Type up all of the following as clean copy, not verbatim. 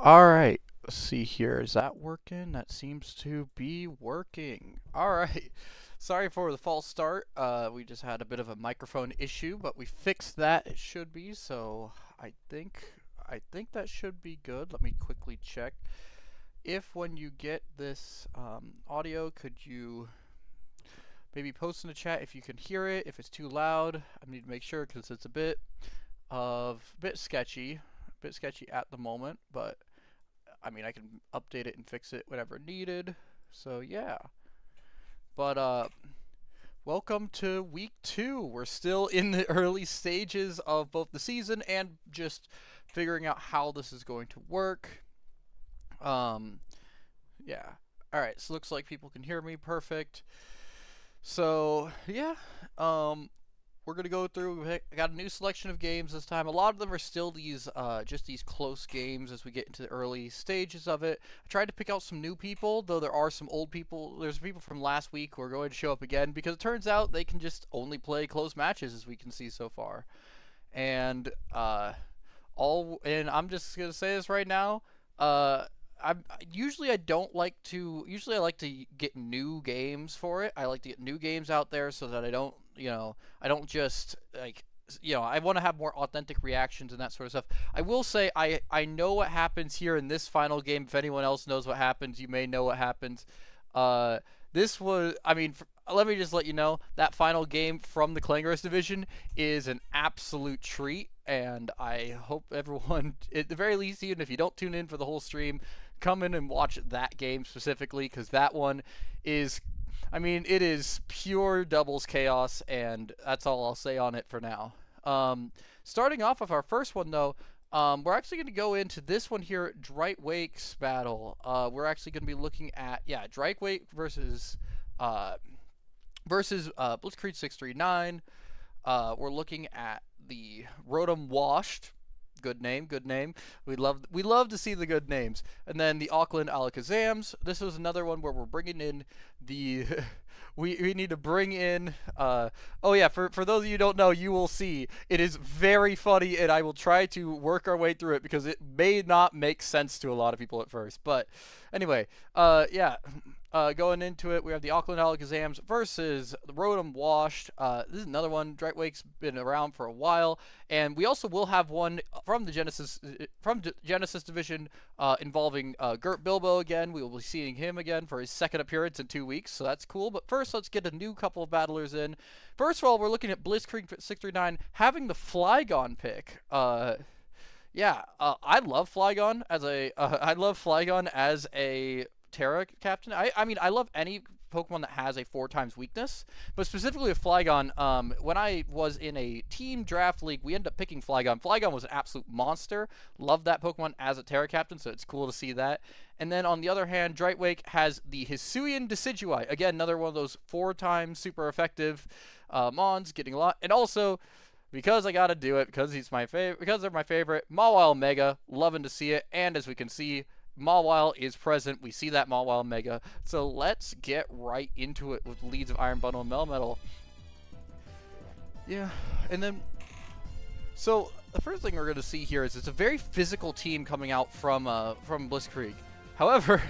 Alright, let's see here. Is that working? That seems to be working. Alright, sorry for the false start. We just had a bit of a microphone issue, but we fixed that. It should be, so I think that should be good. Let me quickly check. If when you get this audio, could you maybe post in the chat if you can hear it, if it's too loud? I need to make sure because it's a bit sketchy at the moment, but I mean, I can update it and fix it whenever needed. So yeah. But welcome to week 2. We're still in the early stages of both the season and just figuring out how this is going to work. Yeah. Alright, so looks like people can hear me perfect. So yeah. We're going to go through, we got a new selection of games this time. A lot of them are still these, just these close games as we get into the early stages of it. I tried to pick out some new people, though there are some old people. There's people from last week who are going to show up again, because it turns out they can just only play close matches, as we can see so far. And, I'm just going to say this right now, usually I like to get new games for it. I like to get new games out there so that I don't just, like, I want to have more authentic reactions and that sort of stuff. I will say I know what happens here in this final game. If anyone else knows what happens, you may know what happens. This was, I mean, let me just let you know, that final game from the Clangorous division is an absolute treat, and I hope everyone, at the very least, even if you don't tune in for the whole stream, come in and watch that game specifically, because that one is, I mean, it is pure doubles chaos, and that's all I'll say on it for now. Starting off with our first one, though, we're actually going to go into this one here, Drikewake's battle. We're actually going to be looking at, yeah, Drikewake versus Blitzkrieg 639. We're looking at the Rotom Washed. Good name, good name. We love to see the good names. And then the Auckland Alakazams. This is another one where we're bringing in the we need to bring in oh yeah, for those of you who don't know, you will see it is very funny, and I will try to work our way through it because it may not make sense to a lot of people at first. But anyway, yeah. Going into it, we have the Auckland Alakazams versus the Rotom Washed. This is another one. Drikewake's been around for a while, and we also will have one from the Genesis division involving Gurtbilbo again. We will be seeing him again for his second appearance in 2 weeks, so that's cool. But first, let's get a new couple of battlers in. First of all, we're looking at Blitzkrieg 639 having the Flygon pick. Yeah, I love Flygon as a Terra captain. I mean, I love any Pokemon that has a 4x weakness, but specifically with Flygon, when I was in a team draft league, we ended up picking Flygon. Flygon was an absolute monster. Love that Pokemon as a Terra captain, so it's cool to see that. And then on the other hand, Drikewake has the Hisuian Decidueye. Again, another one of those 4x super effective Mons, getting a lot. And also, because I gotta do it, because he's my favorite, because they're my favorite, Mawile Mega, loving to see it. And as we can see, Mawile is present. We see that Mawile Mega. So let's get right into it with leads of Iron Bundle and Melmetal. Yeah, and then, so the first thing we're going to see here is it's a very physical team coming out from Blitzkrieg. However,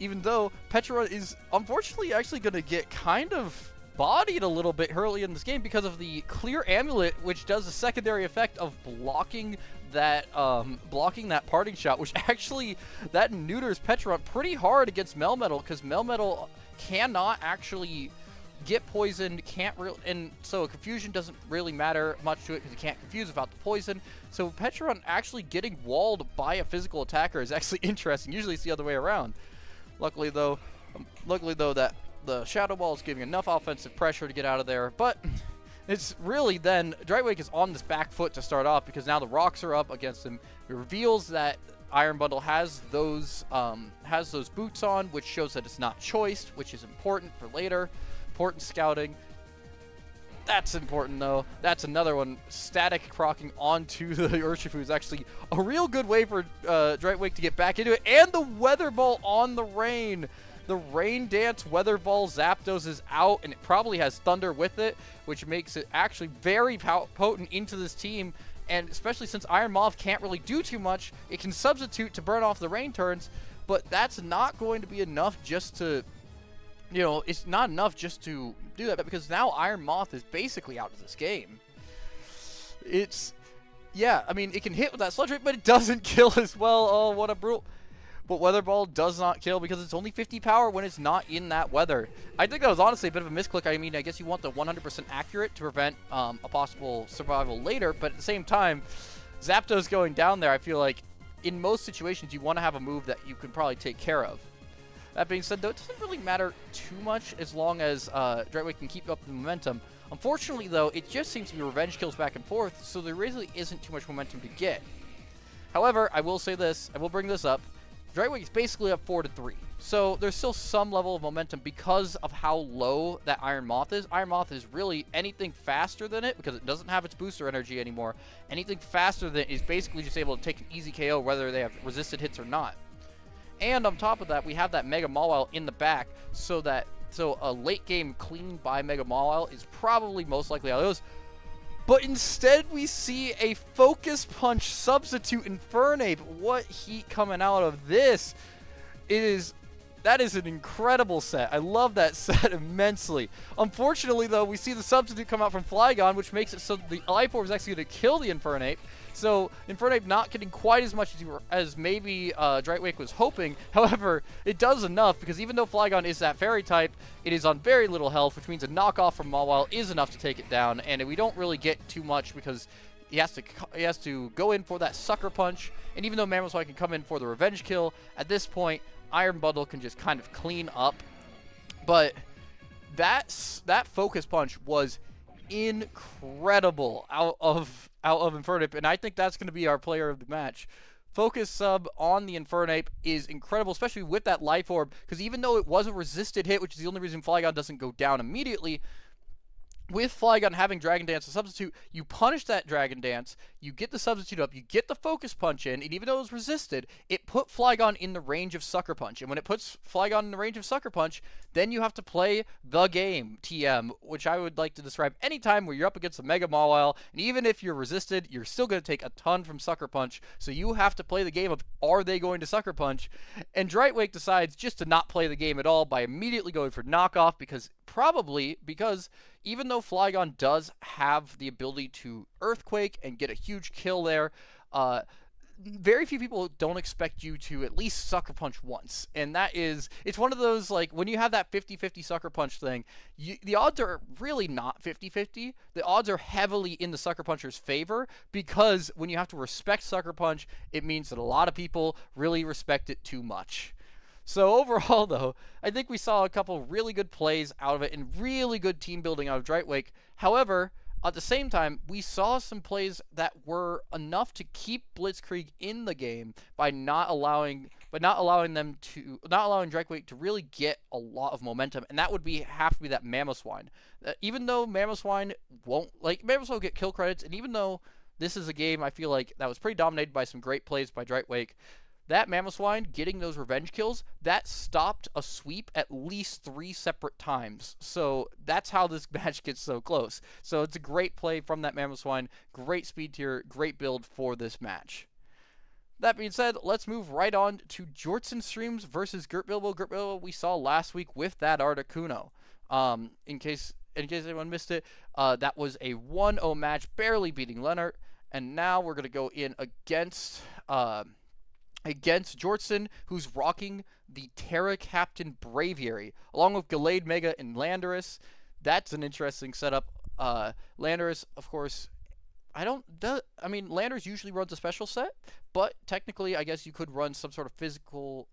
even though Petra is unfortunately actually going to get kind of bodied a little bit early in this game because of the Clear Amulet, which does a secondary effect of blocking that parting shot, which actually that neuters Petron pretty hard against Melmetal, because Melmetal cannot actually get poisoned, and so confusion doesn't really matter much to it because you can't confuse without the poison. So Petron actually getting walled by a physical attacker is actually interesting. Usually it's the other way around. Luckily though that the Shadow Ball is giving enough offensive pressure to get out of there, but It's really then Drightwake is on this back foot to start off because now the rocks are up against him. It reveals that Iron Bundle has those boots on, which shows that it's not choiced, which is important for later. Important scouting. That's important though. That's another one. Static crocking onto the Urshifu is actually a real good way for Drightwake to get back into it. And the Weather Ball on the Rain. The Rain Dance Weather Ball Zapdos is out, and it probably has Thunder with it, which makes it actually very potent into this team. And especially since Iron Moth can't really do too much, it can substitute to burn off the rain turns, but that's not going to be enough just to, it's not enough just to do that, because now Iron Moth is basically out of this game. Yeah, I mean, it can hit with that Sludge Rate, but it doesn't kill as well. Oh, what a brutal. But Weather Ball does not kill because it's only 50 power when it's not in that weather. I think that was honestly a bit of a misclick. I mean, I guess you want the 100% accurate to prevent a possible survival later, but at the same time, Zapdos going down there, I feel like in most situations you want to have a move that you can probably take care of. That being said, though, it doesn't really matter too much as long as Drightwake can keep up the momentum. Unfortunately, though, it just seems to be revenge kills back and forth, so there really isn't too much momentum to get. However, I will say this, I will bring this up. Drightwake is basically up 4-3, so there's still some level of momentum because of how low that Iron Moth is. Iron Moth is really anything faster than it, because it doesn't have its booster energy anymore. Anything faster than it is basically just able to take an easy KO whether they have resisted hits or not. And on top of that, we have that Mega Mawile in the back, so a late game clean by Mega Mawile is probably most likely how it goes. But instead, we see a Focus Punch substitute Infernape. What heat coming out of this? That is an incredible set. I love that set immensely. Unfortunately, though, we see the substitute come out from Flygon, which makes it so the Life Orb is actually going to kill the Infernape. So Infernape not getting quite as much as maybe Drightwake was hoping. However, it does enough, because even though Flygon is that fairy type, it is on very little health, which means a knockoff from Mawile is enough to take it down. And we don't really get too much because he has to go in for that Sucker Punch. And even though Mamoswine can come in for the revenge kill, at this point, Iron Bundle can just kind of clean up. But that Focus Punch was incredible out of Infernape, and I think that's going to be our player of the match. Focus sub on the Infernape is incredible, especially with that Life Orb, because even though it was a resisted hit, which is the only reason Flygon doesn't go down immediately, with Flygon having Dragon Dance as a substitute, you punish that Dragon Dance, you get the substitute up, you get the Focus Punch in, and even though it was resisted, it put Flygon in the range of Sucker Punch. And when it puts Flygon in the range of Sucker Punch, then you have to play the game, TM, which I would like to describe any time where you're up against a Mega Mawile, and even if you're resisted, you're still going to take a ton from Sucker Punch, so you have to play the game of, are they going to Sucker Punch? And Drightwake decides just to not play the game at all by immediately going for knockoff, because even though Flygon does have the ability to Earthquake and get a huge kill there, very few people don't expect you to at least Sucker Punch once. And it's one of those, like, when you have that 50-50 Sucker Punch thing, the odds are really not 50-50. The odds are heavily in the Sucker Puncher's favor, because when you have to respect Sucker Punch, it means that a lot of people really respect it too much. So overall, though, I think we saw a couple really good plays out of it and really good team building out of Drightwake. However, at the same time, we saw some plays that were enough to keep Blitzkrieg in the game by not allowing Drightwake to really get a lot of momentum, and that would have to be that Mamoswine. Even though Mamoswine Mamoswine will get kill credits, and even though this is a game I feel like that was pretty dominated by some great plays by Drightwake, that Mamoswine getting those revenge kills, that stopped a sweep at least 3 separate times. So that's how this match gets so close. So it's a great play from that Mamoswine, great speed tier, great build for this match. That being said, let's move right on to Jortsin Streams versus Gurtbilbo. Gurtbilbo we saw last week with that Articuno. In case anyone missed it, that was a 1-0 match, barely beating Leonard. And now we're going to go in against Jortsin, who's rocking the Terra Captain Braviary, along with Gallade Mega and Landorus. That's an interesting setup. Landorus, of course, Landorus usually runs a special set, but technically, I guess you could run some sort of physical.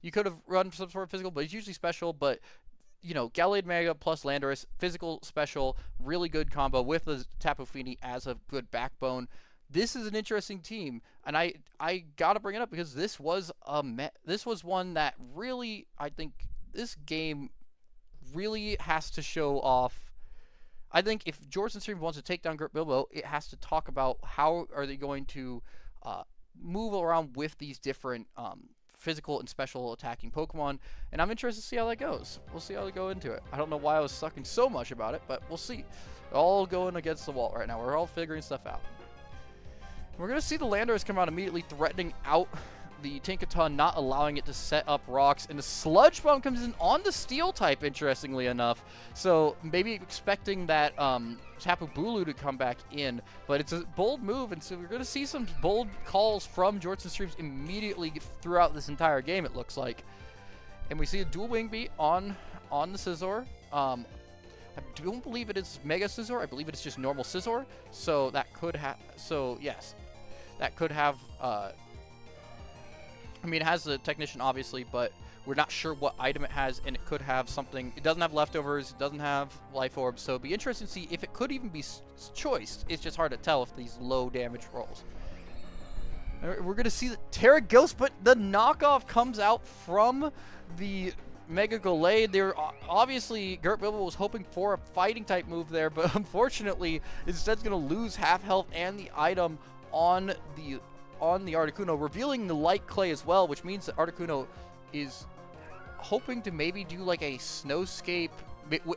You could have run some sort of physical, but it's usually special. But you know, Gallade Mega plus Landorus, physical special, really good combo with the Tapu Fini as a good backbone. This is an interesting team, and I gotta bring it up because this was one that really, I think this game really has to show off. I think if Jortsin Stream wants to take down Gurtbilbo, it has to talk about how are they going to move around with these different physical and special attacking Pokemon, and I'm interested to see how that goes. We'll see how they go into it. I don't know why I was sucking so much about it, but we'll see. All going against the wall right now. We're all figuring stuff out. We're going to see the Landorus come out immediately, threatening out the Tinkaton, not allowing it to set up rocks, and the Sludge Bomb comes in on the Steel type, interestingly enough. So maybe expecting that Tapu Bulu to come back in, but it's a bold move, and so we're going to see some bold calls from Jortsin Streams immediately throughout this entire game, it looks like. And we see a dual Wing Beat on the Scizor. I don't believe it is Mega Scizor. I believe it is just normal Scizor. So that could have. So yes, that could have. I mean, it has the Technician, obviously, but we're not sure what item it has, and it could have something. It doesn't have Leftovers. It doesn't have Life Orbs, so it'd be interesting to see if it could even be choiced. It's just hard to tell with these low damage rolls. We're going to see the Terra Ghost, but the knockoff comes out from the Mega Gallade. They're obviously, Gurtbilbo was hoping for a fighting type move there, but unfortunately, instead, it's going to lose half health and the item on the Articuno, revealing the Light Clay as well, which means that Articuno is hoping to maybe do like a Snowscape.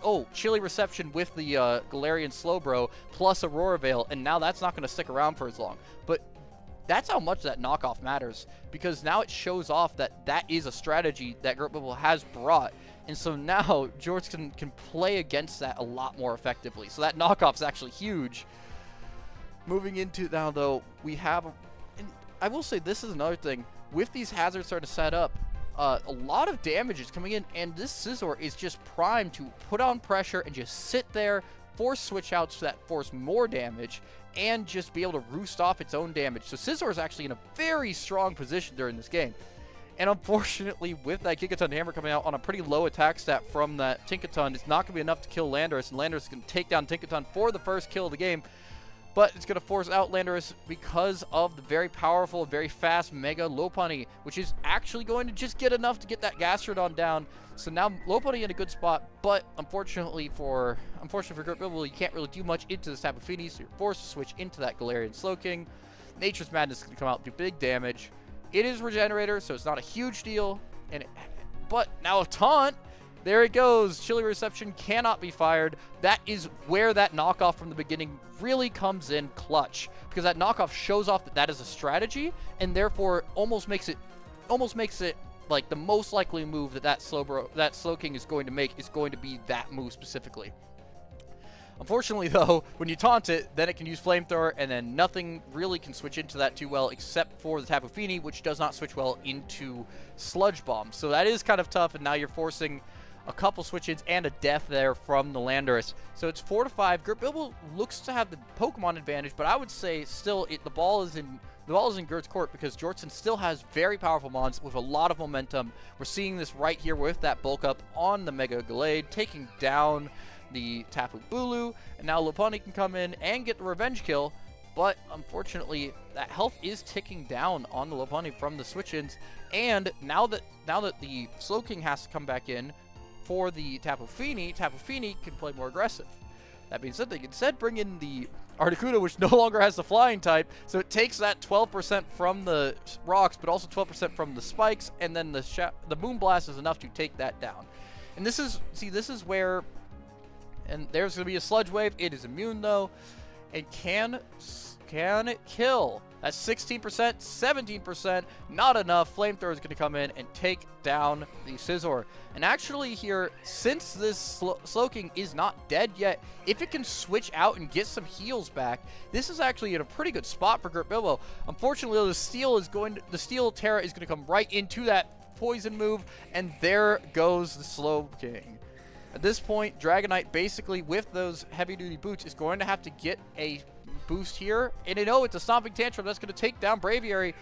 Oh, Chilly Reception with the Galarian Slowbro plus Aurora Veil, and now that's not going to stick around for as long. But that's how much that knockoff matters, because now it shows off that that is a strategy that Gurtbilbo has brought, and so now Jortsin can play against that a lot more effectively. So that knockoff is actually huge. Moving into now, though, we have, and I will say this is another thing, with these hazards starting to set up, a lot of damage is coming in, and this Scizor is just primed to put on pressure and just sit there, force switch outs that force more damage, and just be able to roost off its own damage. So Scizor is actually in a very strong position during this game. And unfortunately, with that Gigaton Hammer coming out on a pretty low attack stat from that Tinkaton, it's not going to be enough to kill Landorus, and Landorus is going to take down Tinkaton for the first kill of the game. But it's going to force out Landorus because of the very powerful, very fast Mega Lopunny, which is actually going to just get enough to get that Gastrodon down. So now Lopunny in a good spot, but unfortunately for Gurtbilbo, you can't really do much into this Tapu Fini, so you're forced to switch into that Galarian Slowking. Nature's Madness is going to come out and do big damage. It is Regenerator, so it's not a huge deal. But now a Taunt. There it goes. Chilly Reception cannot be fired. That is where that knockoff from the beginning really comes in clutch, because that knockoff shows off that that is a strategy, and therefore almost makes it like the most likely move that Slowking is going to make is going to be that move specifically. Unfortunately, though, when you taunt it, then it can use Flamethrower, and then nothing really can switch into that too well except for the Tapu Fini, which does not switch well into Sludge Bomb. So that is kind of tough, and now you're forcing a couple switch-ins and a death there from the Landorus. So it's 4-5. Gurtbilbo looks to have the Pokemon advantage, but I would say still the ball is in Gurt's court, because Jortsin still has very powerful mons with a lot of momentum. We're seeing this right here with that bulk up on the Mega Gallade, taking down the Tapu Bulu, and now Lopunny can come in and get the revenge kill. But unfortunately, that health is ticking down on the Lopunny from the switch-ins, and now that the Slowking has to come back in for the Tapu Fini can play more aggressive. That being said, they can instead bring in the Articuno, which no longer has the flying type, so it takes that 12% from the rocks, but also 12% from the spikes, and then the Moonblast is enough to take that down. And this is where, and there's going to be a Sludge Wave. It is immune though, and can it kill? That's 16%, 17%, not enough. Flamethrower is going to come in and take down the Scizor. And actually here, since this Slowking is not dead yet, if it can switch out and get some heals back, this is actually in a pretty good spot for Gurtbilbo. Unfortunately, the Steel Terra is going to come right into that poison move, and there goes the Slowking. At this point, Dragonite, basically with those heavy-duty boots, is going to have to get a boost here. And it's a Stomping Tantrum that's going to take down Braviary.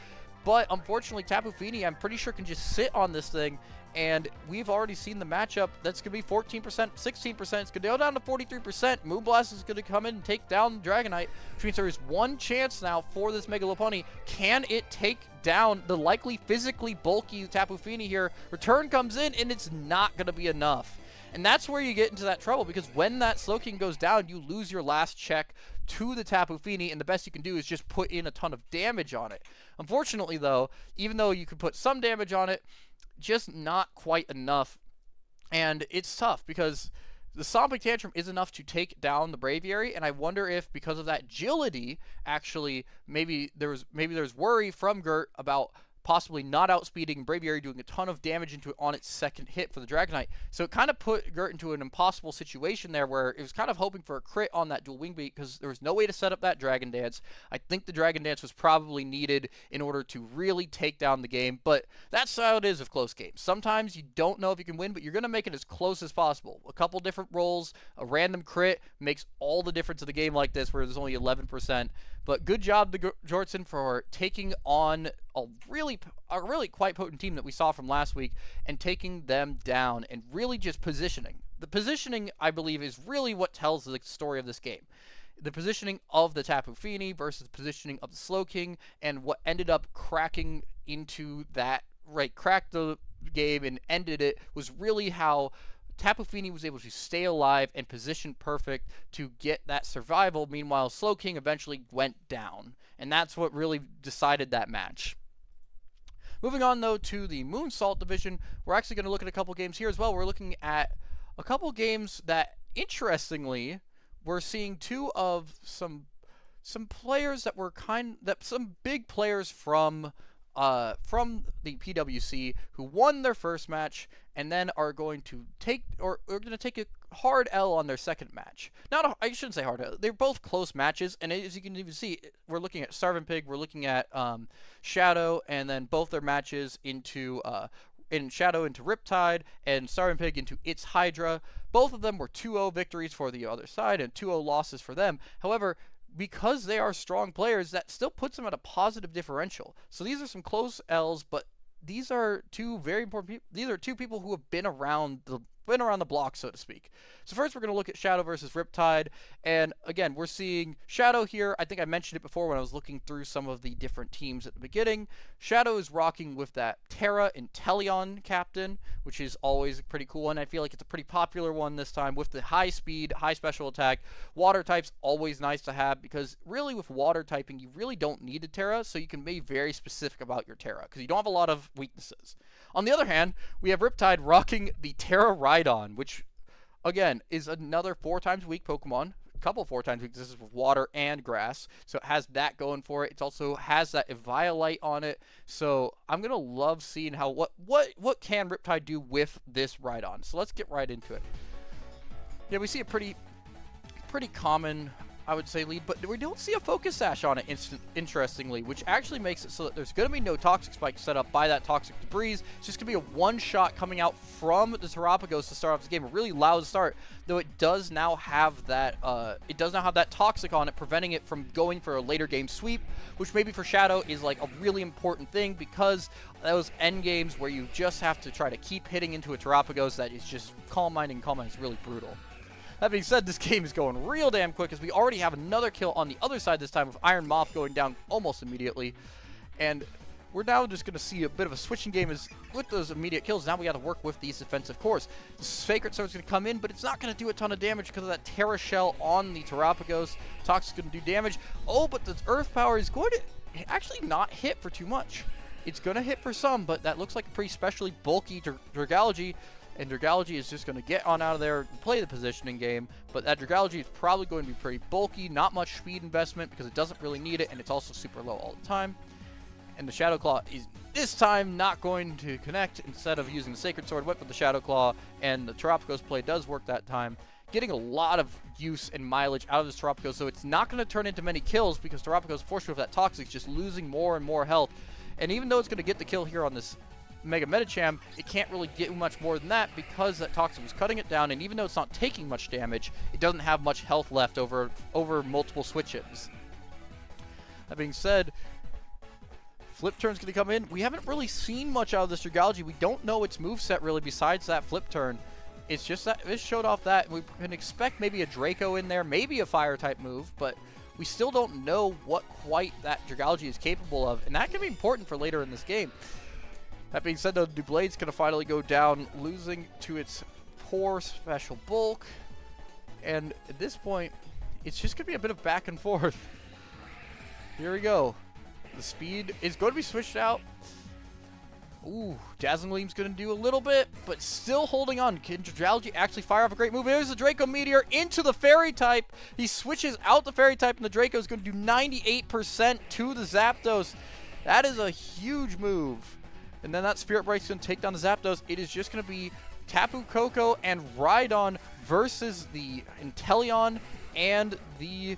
But unfortunately, Tapu Fini, I'm pretty sure, can just sit on this thing. And we've already seen the matchup. That's going to be 14%, 16%. It's going to go down to 43%. Moonblast is going to come in and take down Dragonite, which means there is one chance now for this Mega Lopunny. Can it take down the likely physically bulky Tapu Fini here? Return comes in, and it's not going to be enough. And that's where you get into that trouble, because when that Slowking goes down, you lose your last check to the Tapu Fini, and the best you can do is just put in a ton of damage on it. Unfortunately, though, even though you could put some damage on it, just not quite enough. And it's tough because the Stomping Tantrum is enough to take down the Braviary, and I wonder if because of that agility, actually, maybe there's worry from Gurt about possibly not outspeeding Braviary, doing a ton of damage into it on its second hit for the Dragonite. So it kind of put Gurt into an impossible situation there where it was kind of hoping for a crit on that dual wing beat because there was no way to set up that Dragon Dance. I think the Dragon Dance was probably needed in order to really take down the game, but that's how it is with close games. Sometimes you don't know if you can win, but you're going to make it as close as possible. A couple different rolls, a random crit makes all the difference in the game like this where there's only 11%. But good job to Jortsin for taking on a really quite potent team that we saw from last week and taking them down and really just positioning. The positioning, I believe, is really what tells the story of this game. The positioning of the Tapu Fini versus the positioning of the Slowking, and what ended up cracking into that, cracked the game and ended it, was really how Tapu Fini was able to stay alive and position perfect to get that survival. Meanwhile, Slowking eventually went down, and that's what really decided that match. Moving on, though, to the Moonsault division, we're actually going to look at a couple games here as well. We're looking at a couple games that, interestingly, we're seeing two of some players that were some big players from the PWC who won their first match and then are going to take a hard L on their second match. I shouldn't say hard L. They're both close matches, and as you can even see, we're looking at StarvinPig, we're looking at Shadow, and then both their matches into Shadow into Riptide and StarvinPig into its Hydra. Both of them were 2-0 victories for the other side and 2-0 losses for them. However, because they are strong players, that still puts them at a positive differential. So these are some close L's, but these are two very important people. These are two people who have been around the block, so to speak. So first we're going to look at Shadow versus Riptide, and again, we're seeing Shadow here. I think I mentioned it before when I was looking through some of the different teams at the beginning. Shadow is rocking with that Terra Inteleon captain, which is always a pretty cool one. I feel like it's a pretty popular one this time with the high speed, high special attack. Water type's always nice to have because really with water typing, you really don't need a Terra, so you can be very specific about your Terra because you don't have a lot of weaknesses. On the other hand, we have Riptide rocking the Terra Rhydon, which, again, is another 4 times weak Pokemon. A couple 4 times weak. This is with water and grass, so it has that going for it. It also has that Eviolite on it, so I'm going to love seeing how what can Riptide do with this Rhydon. So let's get right into it. Yeah, we see a pretty common, I would say, lead, but we don't see a Focus Sash on it, interestingly, which actually makes it so that there's going to be no Toxic Spike set up by that Toxic Debris. It's just going to be a one-shot coming out from the Terapagos to start off this game. A really loud start, though it does now have that Toxic on it, preventing it from going for a later game sweep, which maybe for Shadow is like a really important thing because those end games where you just have to try to keep hitting into a Terapagos that is just Calm Mind, and Calm Mind is really brutal. That being said, this game is going real damn quick as we already have another kill on the other side this time with Iron Moth going down almost immediately. And we're now just going to see a bit of a switching game as with those immediate kills. Now we got to work with these defensive cores. The Sacred Sword's going to come in, but it's not going to do a ton of damage because of that Terra Shell on the Terapagos. Toxic's going to do damage. Oh, but the Earth Power is going to actually not hit for too much. It's going to hit for some, but that looks like a pretty specially bulky Dragalge. And Dragalge is just going to get on out of there and play the positioning game. But that Dragalge is probably going to be pretty bulky, not much speed investment because it doesn't really need it, and it's also super low all the time. And the Shadow Claw is this time not going to connect. Instead of using the Sacred Sword, went with the Shadow Claw, and the Terapagos play does work that time. Getting a lot of use and mileage out of this Terapagos, so it's not going to turn into many kills because Terapagos, fortunately with that Toxic, is just losing more and more health. And even though it's going to get the kill here on this Mega Medicham, it can't really get much more than that because that Toxic was cutting it down, and even though it's not taking much damage, it doesn't have much health left over multiple switches. That being said, Flip turn's going to come in. We haven't really seen much out of this Dragalge. We don't know its moveset really besides that flip turn. It's just that it showed off that. We can expect maybe a Draco in there, maybe a fire-type move, but we still don't know what quite that Dragalge is capable of, and that can be important for later in this game. That being said, though, Doublade's going to finally go down, losing to its poor special bulk, and at this point, it's just going to be a bit of back and forth. Here we go. The speed is going to be switched out. Ooh, Dazzling Gleam's going to do a little bit, but still holding on. Can Dragalge actually fire off a great move? There's the Draco Meteor into the Fairy type. He switches out the Fairy type, and the Draco is going to do 98% to the Zapdos. That is a huge move. And then that Spirit Break's going to take down the Zapdos. It is just going to be Tapu Koko and Rhydon versus the Inteleon and the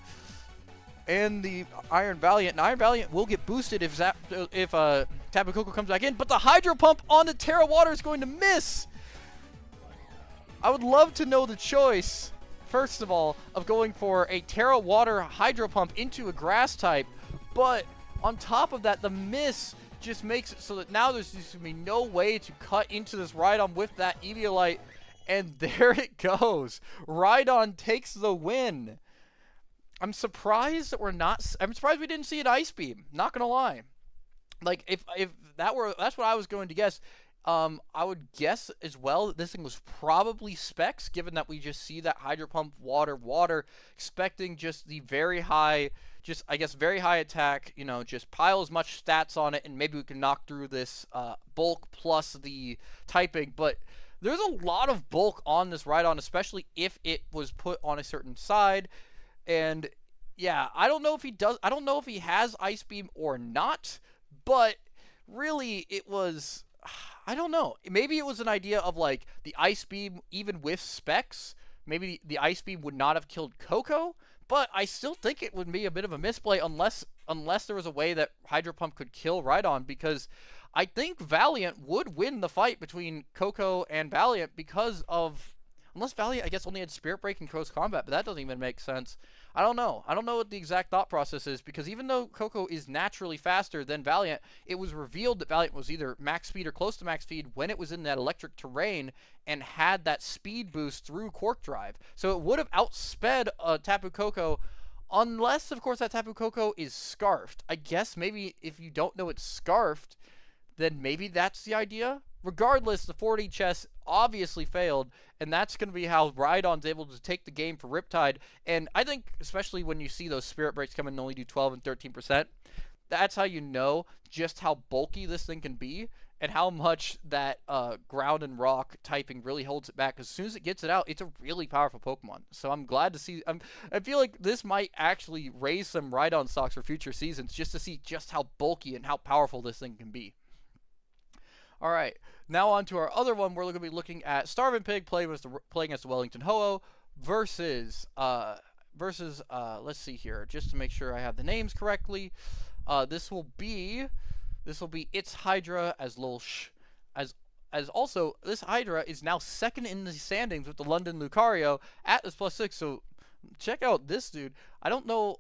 Iron Valiant. And Iron Valiant will get boosted if Tapu Koko comes back in, but the Hydro Pump on the Terra Water is going to miss. I would love to know the choice, first of all, of going for a Terra Water Hydro Pump into a Grass type, but on top of that, the miss just makes it so that now there's just going to be no way to cut into this Rhydon with that Eviolite, and there it goes. Rhydon takes the win. I'm surprised that I'm surprised we didn't see an Ice Beam. Not gonna lie. Like if that's what I was going to guess. I would guess as well that this thing was probably Specs, given that we just see that Hydro Pump, water, expecting just the very high, I guess very high attack. You know, just pile as much stats on it, and maybe we can knock through this bulk plus the typing. But there's a lot of bulk on this Rhydon, especially if it was put on a certain side. And yeah, I don't know if he does. I don't know if he has Ice Beam or not. But really, it was. I don't know. Maybe it was an idea of like the Ice Beam, even with Specs. Maybe the Ice Beam would not have killed Koko. But I still think it would be a bit of a misplay unless there was a way that Hydro Pump could kill Rhydon, because I think Valiant would win the fight between Koko and Valiant because of. Unless Valiant, I guess, only had Spirit Break and Close Combat, but that doesn't even make sense. I don't know. I don't know what the exact thought process is, because even though Koko is naturally faster than Valiant, it was revealed that Valiant was either max speed or close to max speed when it was in that electric terrain and had that speed boost through Quark Drive. So it would have outsped Tapu Koko, unless, of course, that Tapu Koko is Scarfed. I guess maybe if you don't know it's Scarfed, then maybe that's the idea. Regardless, the 4D chess obviously failed, and that's going to be how Rhydon's able to take the game for Riptide. And I think, especially when you see those Spirit Breaks come in and only do 12 and 13%, that's how you know just how bulky this thing can be and how much that ground and rock typing really holds it back. As soon as it gets it out, it's a really powerful Pokemon. So I'm glad to see. I feel like this might actually raise some Rhydon stocks for future seasons, just to see just how bulky and how powerful this thing can be. All right, now on to our other one. We're going to be looking at StarvinPig playing against the Wellington Ho-Oh versus let's see here, just to make sure I have the names correctly. This will be its Hydra as Lulsh, as also this Hydra is now second in the standings with the London Lucario at this +6. So check out this dude. I'm not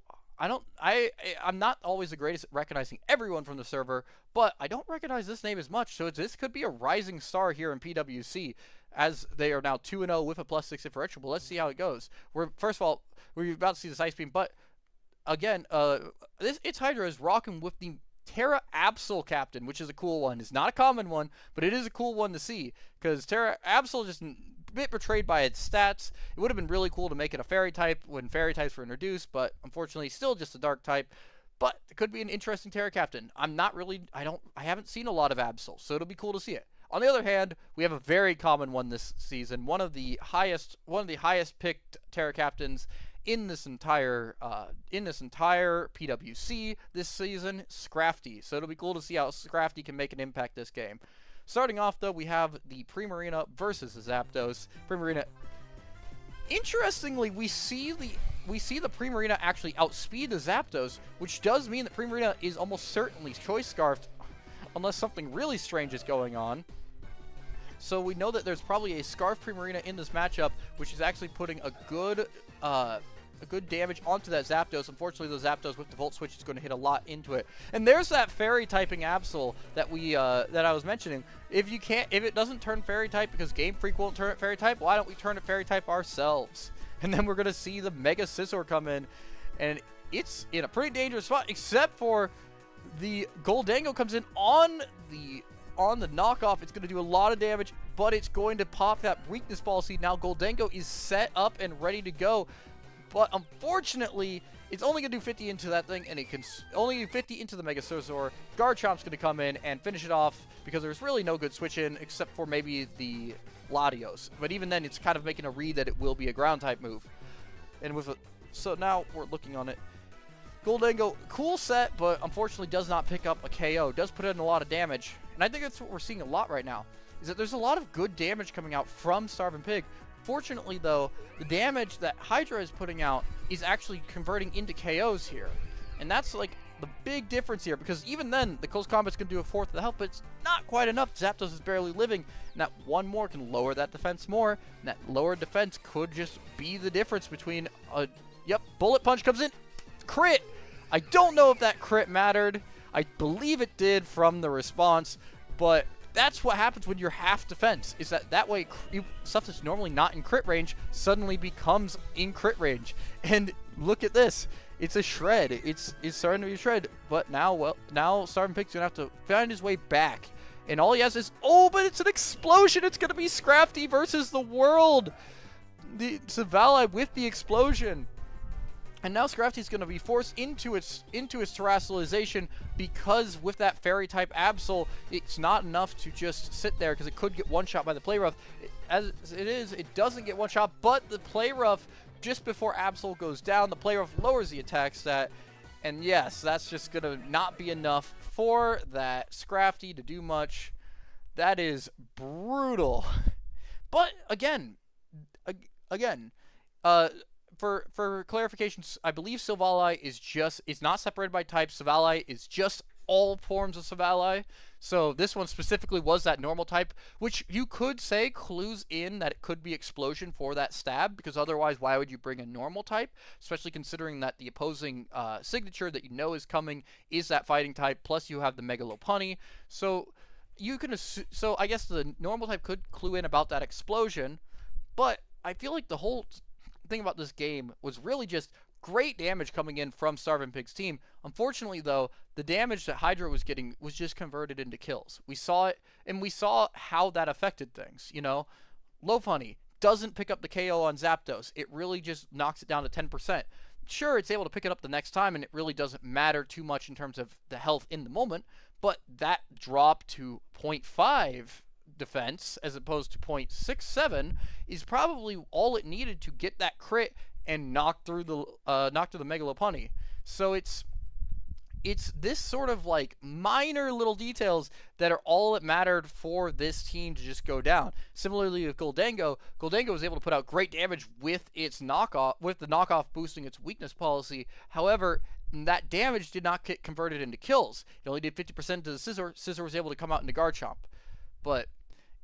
always the greatest at recognizing everyone from the server, but I don't recognize this name as much, so this could be a rising star here in PWC, as they are now 2-0 with a +6 differential. But let's see how it goes. First of all, we're about to see this Ice Beam, but again, its Hydra is rocking with the Terra Absol Captain, which is a cool one. It's not a common one, but it is a cool one to see, because Terra Absol just bit betrayed by its stats. It would have been really cool to make it a Fairy type when Fairy types were introduced, but unfortunately still just a Dark type. But it could be an interesting Terra Captain. I haven't seen a lot of Absol, so it'll be cool to see it. On the other hand, we have a very common one this season, one of the highest picked Terra Captains in this entire PWC this season, Scrafty. So it'll be cool to see how Scrafty can make an impact this game. Starting off, though, we have the Primarina versus the Zapdos. Primarina. Interestingly, we see the Primarina actually outspeed the Zapdos, which does mean that Primarina is almost certainly Choice Scarfed, unless something really strange is going on. So we know that there's probably a Scarf Primarina in this matchup, which is actually putting a good good damage onto that Zapdos. Unfortunately, the Zapdos with the Volt Switch is going to hit a lot into it. And there's that Fairy typing Absol that that I was mentioning. If it doesn't turn Fairy type because Game Freak won't turn it Fairy type, why don't we turn it Fairy type ourselves? And then we're going to see the Mega Scizor come in, and it's in a pretty dangerous spot, except for the Gholdengo comes in on the knockoff. It's going to do a lot of damage, but it's going to pop that weakness policy. Now Gholdengo is set up and ready to go, but unfortunately, it's only going to do 50 into that thing, and it can only do 50 into the Mega Scizor. Garchomp's going to come in and finish it off because there's really no good switch in except for maybe the Latios. But even then, it's kind of making a read that it will be a ground type move. And so now we're looking on it. Gholdengo, cool set, but unfortunately does not pick up a KO. Does put in a lot of damage. And I think that's what we're seeing a lot right now, is that there's a lot of good damage coming out from StarvinPig. Fortunately, though, the damage that Hydra is putting out is actually converting into KOs here. And that's like the big difference here, because even then, the close combat's going to do a fourth of the health, but it's not quite enough. Zapdos is barely living, and that one more can lower that defense more, and that lower defense could just be the difference between a... Yep, Bullet Punch comes in. Crit! I don't know if that crit mattered. I believe it did from the response, but that's what happens when you're half defense, is that way stuff that's normally not in crit range suddenly becomes in crit range. And look at this. It's a shred. It's starting to be a shred, but now StarvinPig's gonna have to find his way back. And all he has is, but it's an explosion. It's gonna be Scrafty versus the world. The Savali with the explosion. And now Scrafty's going to be forced into its terrestrialization, because with that Fairy type Absol, it's not enough to just sit there, because it could get one shot by the Play Rough. As it is, it doesn't get one shot, but the Play Rough, just before Absol goes down, the Play Rough lowers the attack stat. And yes, that's just going to not be enough for that Scrafty to do much. That is brutal. But again, for clarifications, I believe Silvally is not separated by type. Silvally is just all forms of Silvally. So this one specifically was that normal type, which you could say clues in that it could be Explosion for that stab, because otherwise why would you bring a normal type, especially considering that the opposing signature that you know is coming is that fighting type, plus you have the Mega Lopunny. So you can so I guess the normal type could clue in about that Explosion, but I feel like the whole thing about this game was really just great damage coming in from StarvinPig's team. Unfortunately, though, the damage that Hydra was getting was just converted into kills. We saw it, and we saw how that affected things. You know, Lopunny doesn't pick up the KO on Zapdos. It really just knocks it down to 10%. Sure, it's able to pick it up the next time, and it really doesn't matter too much in terms of the health in the moment, but that drop to 0.5 defense as opposed to 0.67 is probably all it needed to get that crit and knock through the Mega Lopunny. So it's this sort of like minor little details that are all that mattered for this team to just go down. Similarly with Gholdengo was able to put out great damage with its knockoff, with the knockoff boosting its weakness policy. However, that damage did not get converted into kills. It only did 50% to the Scizor. Scizor was able to come out into Garchomp. But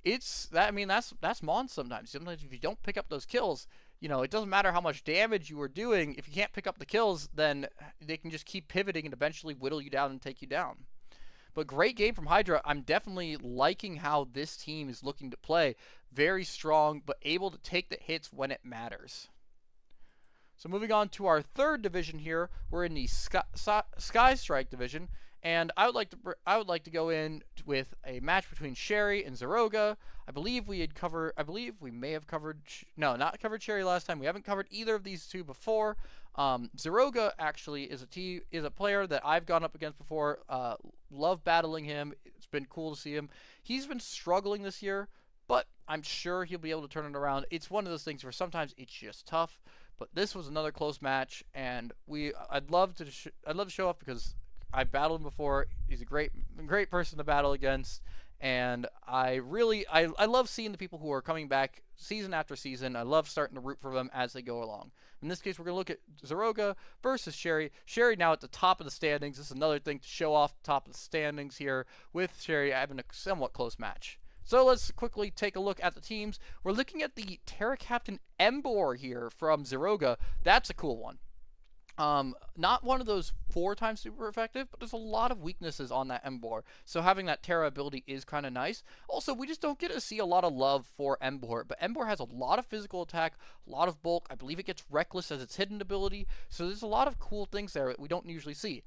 that's Mon sometimes. Sometimes if you don't pick up those kills, you know, it doesn't matter how much damage you are doing. If you can't pick up the kills, then they can just keep pivoting and eventually whittle you down and take you down. But great game from Hydra. I'm definitely liking how this team is looking to play. Very strong, but able to take the hits when it matters. So moving on to our third division here, we're in the Sky Strike division. And I would like to go in with a match between Sherry and Zeroga. I believe we may have covered, no, not covered Sherry last time. We haven't covered either of these two before. Zeroga actually is a player that I've gone up against before. Love battling him. It's been cool to see him. He's been struggling this year, but I'm sure he'll be able to turn it around. It's one of those things where sometimes it's just tough. But this was another close match, and I'd love to show up because I've battled him before. He's a great person to battle against, and I love seeing the people who are coming back season after season. I love starting to root for them as they go along. In this case, we're going to look at Zeroga versus Sherry. Sherry now at the top of the standings. This is another thing to show off the top of the standings here with Sherry having a somewhat close match. So let's quickly take a look at the teams. We're looking at the Terra Captain Embor here from Zeroga. That's a cool one. Not one of those 4 times super effective, but there's a lot of weaknesses on that Embor, so having that Terra ability is kind of nice. Also, we just don't get to see a lot of love for Embor, but Embor has a lot of physical attack, a lot of bulk. I believe it gets Reckless as its hidden ability, so there's a lot of cool things there that we don't usually see.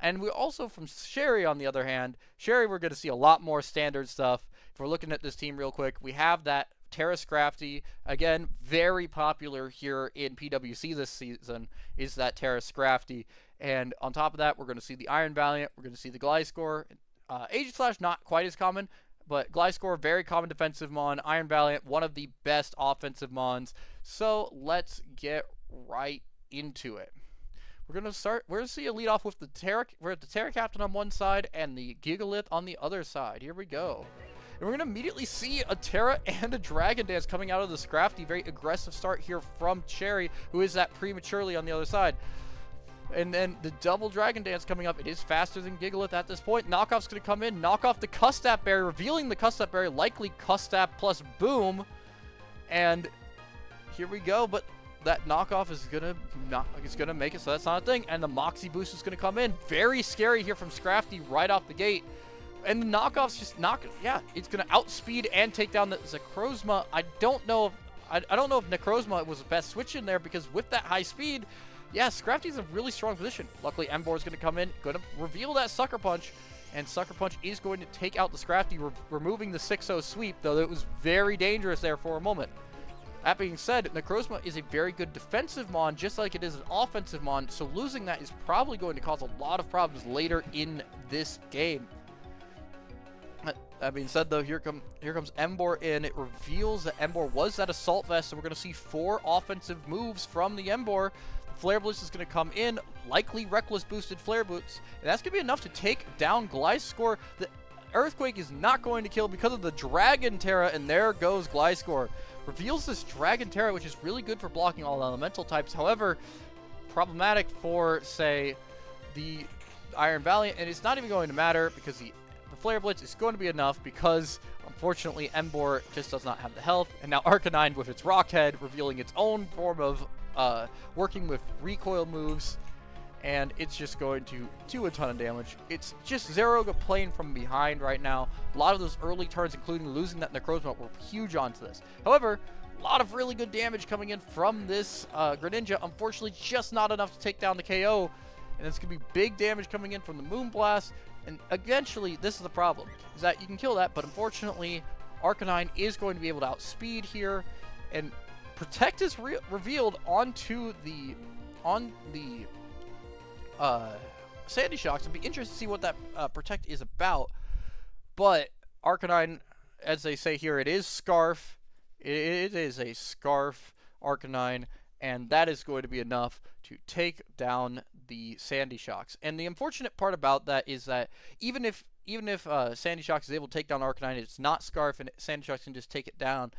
And we also, from Sherry, on the other hand, Sherry, we're going to see a lot more standard stuff. If we're looking at this team real quick, we have that Terra Scrafty, again, very popular here in PWC this season, is that Terra Scrafty. And on top of that, we're going to see the Iron Valiant, we're going to see the Gliscor. Aegislash, not quite as common, but Gliscor, very common defensive mon. Iron Valiant, one of the best offensive mons. So let's get right into it. We're going to see a lead off with the Terra. We're at the Terra Captain on one side and the Gigalith on the other side. Here we go. And we're going to immediately see a Terra and a Dragon Dance coming out of the Scrafty. Very aggressive start here from Cherry, who is that prematurely on the other side. And then the double Dragon Dance coming up. It is faster than Gigalith at this point. Knockoff's going to come in, knock off the Custap Berry, revealing the Custap Berry, likely Custap plus Boom. And here we go, but that knockoff is gonna make it so that's not a thing. And the Moxie Boost is going to come in. Very scary here from Scrafty right off the gate. And the knockoff's just it's going to outspeed and take down the Necrozma. I don't know if Necrozma was the best switch in there, because with that high speed, yeah, Scrafty's in a really strong position. Luckily, Embor is going to come in, going to reveal that Sucker Punch, and Sucker Punch is going to take out the Scrafty, removing the 6-0 sweep, though it was very dangerous there for a moment. That being said, Necrozma is a very good defensive mon, just like it is an offensive mon, so losing that is probably going to cause a lot of problems later in this game. That being said, though, here comes Embor in. It reveals that Embor was that Assault Vest, so we're going to see 4 offensive moves from the Embor. Flare Blitz is going to come in, likely Reckless boosted Flare Blitz, and that's going to be enough to take down Gliscor. The Earthquake is not going to kill because of the Dragon Terra, and there goes Gliscor. Reveals this Dragon Terra, which is really good for blocking all elemental types. However, problematic for, say, the Iron Valiant, and it's not even going to matter because the Flare Blitz is going to be enough, because unfortunately Embor just does not have the health. And now Arcanine with its Rock Head, revealing its own form of working with recoil moves, and it's just going to do a ton of damage. It's just Zeroga playing from behind right now. A lot of those early turns, including losing that Necrozma, were huge onto this. However, a lot of really good damage coming in from this Greninja. Unfortunately, just not enough to take down the KO, and it's going to be big damage coming in from the Moonblast. And eventually, this is the problem, is that you can kill that, but unfortunately, Arcanine is going to be able to outspeed here, and Protect is revealed on the Sandy Shocks. It'd be interesting to see what that Protect is about, but Arcanine, as they say here, it is Scarf. It is a Scarf Arcanine, and that is going to be enough to take down the Sandy Shocks. And the unfortunate part about that is that even if Sandy Shocks is able to take down Arcanine, it's not Scarf, and Sandy Shocks can just take it down.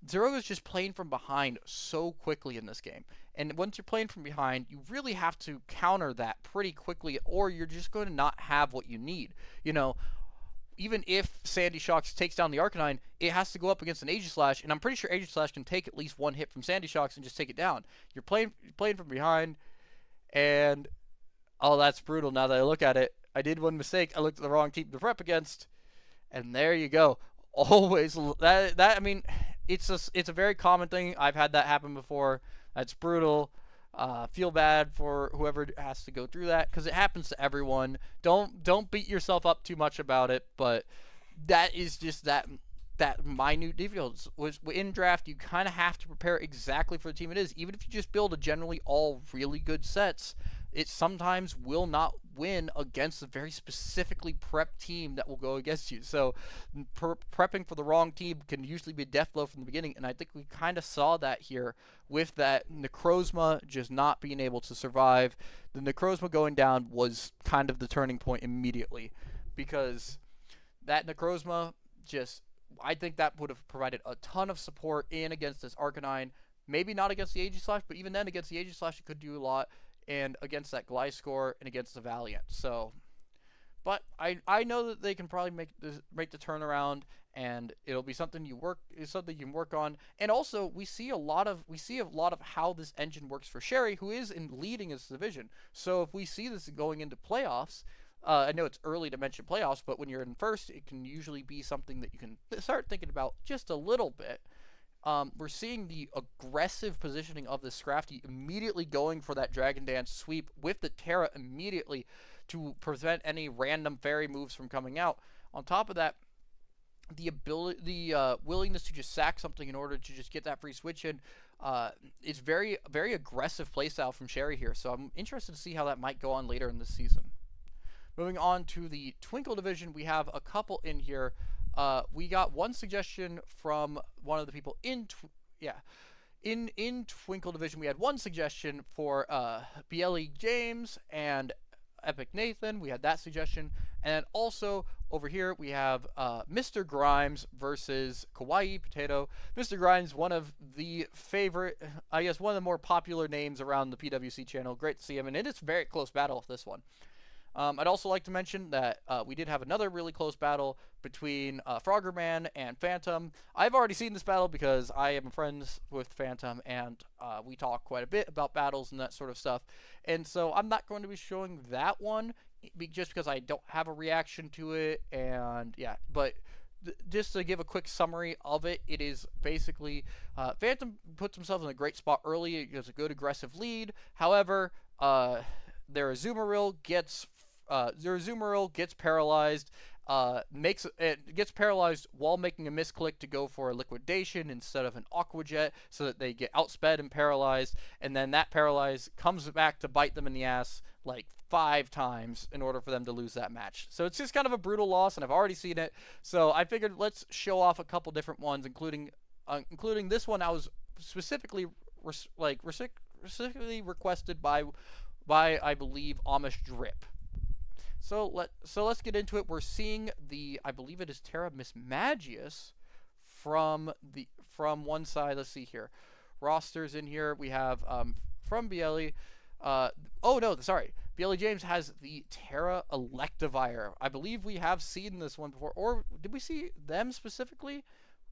Zeroga is just playing from behind so quickly in this game. And once you're playing from behind, you really have to counter that pretty quickly, or you're just going to not have what you need. You know, even if Sandy Shocks takes down the Arcanine, it has to go up against an Aegislash, and I'm pretty sure Aegislash can take at least one hit from Sandy Shocks and just take it down. You're playing from behind, and oh, that's brutal now that I look at it. I did one mistake. I looked at the wrong team to prep against, and there you go. Always I mean, it's a very common thing. I've had that happen before. That's brutal. Feel bad for whoever has to go through that, because it happens to everyone. Don't beat yourself up too much about it, but that is just that minute details. In draft, you kind of have to prepare exactly for the team it is. Even if you just build a generally all really good sets, it sometimes will not win against a very specifically prepped team that will go against you. So prepping for the wrong team can usually be a death blow from the beginning, and I think we kind of saw that here with that Necrozma just not being able to survive. The Necrozma going down was kind of the turning point immediately, because that Necrozma I think that would have provided a ton of support in against this Arcanine. Maybe not against the Aegislash, but even then against the Aegislash it could do a lot, and against that Gliscor and against the Valiant. So but I know that they can probably make the turnaround, and it'll be something you can work on. And also we see a lot of how this engine works for Sherry, who is leading his division. So if we see this going into playoffs, I know it's early to mention playoffs, but when you're in first, it can usually be something that you can start thinking about just a little bit. We're seeing the aggressive positioning of the Scrafty, immediately going for that Dragon Dance sweep with the Terra immediately to prevent any random fairy moves from coming out. On top of that, the willingness to just sack something in order to just get that free switch in, it's very, very aggressive playstyle from Sherry here. So I'm interested to see how that might go on later in this season. Moving on to the Twinkle division, we have a couple in here. We got one suggestion from one of the people in Twinkle division. We had one suggestion for BielliJames and Epicnathan. We had that suggestion. And also over here we have Mr.Grimes versus KawaiiPotato. Mr. Grimes, one of the favorite, I guess one of the more popular names around the PWC channel. Great to see him, and it is a very close battle with this one. I'd also like to mention that we did have another really close battle between Froggerman and Phantom. I've already seen this battle because I am friends with Phantom, and we talk quite a bit about battles and that sort of stuff. And so I'm not going to be showing that one just because I don't have a reaction to it. And yeah, but just to give a quick summary of it, it is basically Phantom puts himself in a great spot early. He has a good aggressive lead. However, their Azumarill gets paralyzed, gets paralyzed while making a misclick to go for a liquidation instead of an Aqua Jet, so that they get outsped and paralyzed, and then that paralyze comes back to bite them in the ass like 5 times in order for them to lose that match. So it's just kind of a brutal loss, and I've already seen it. So I figured let's show off a couple different ones, including this one I was specifically requested by I believe Amish Drip. So let's get into it. We're seeing I believe it is Terra Mismagius from one side. Let's see here. Rosters in here. We have from BielliJames has the Terra Electivire. I believe we have seen this one before, or did we see them specifically?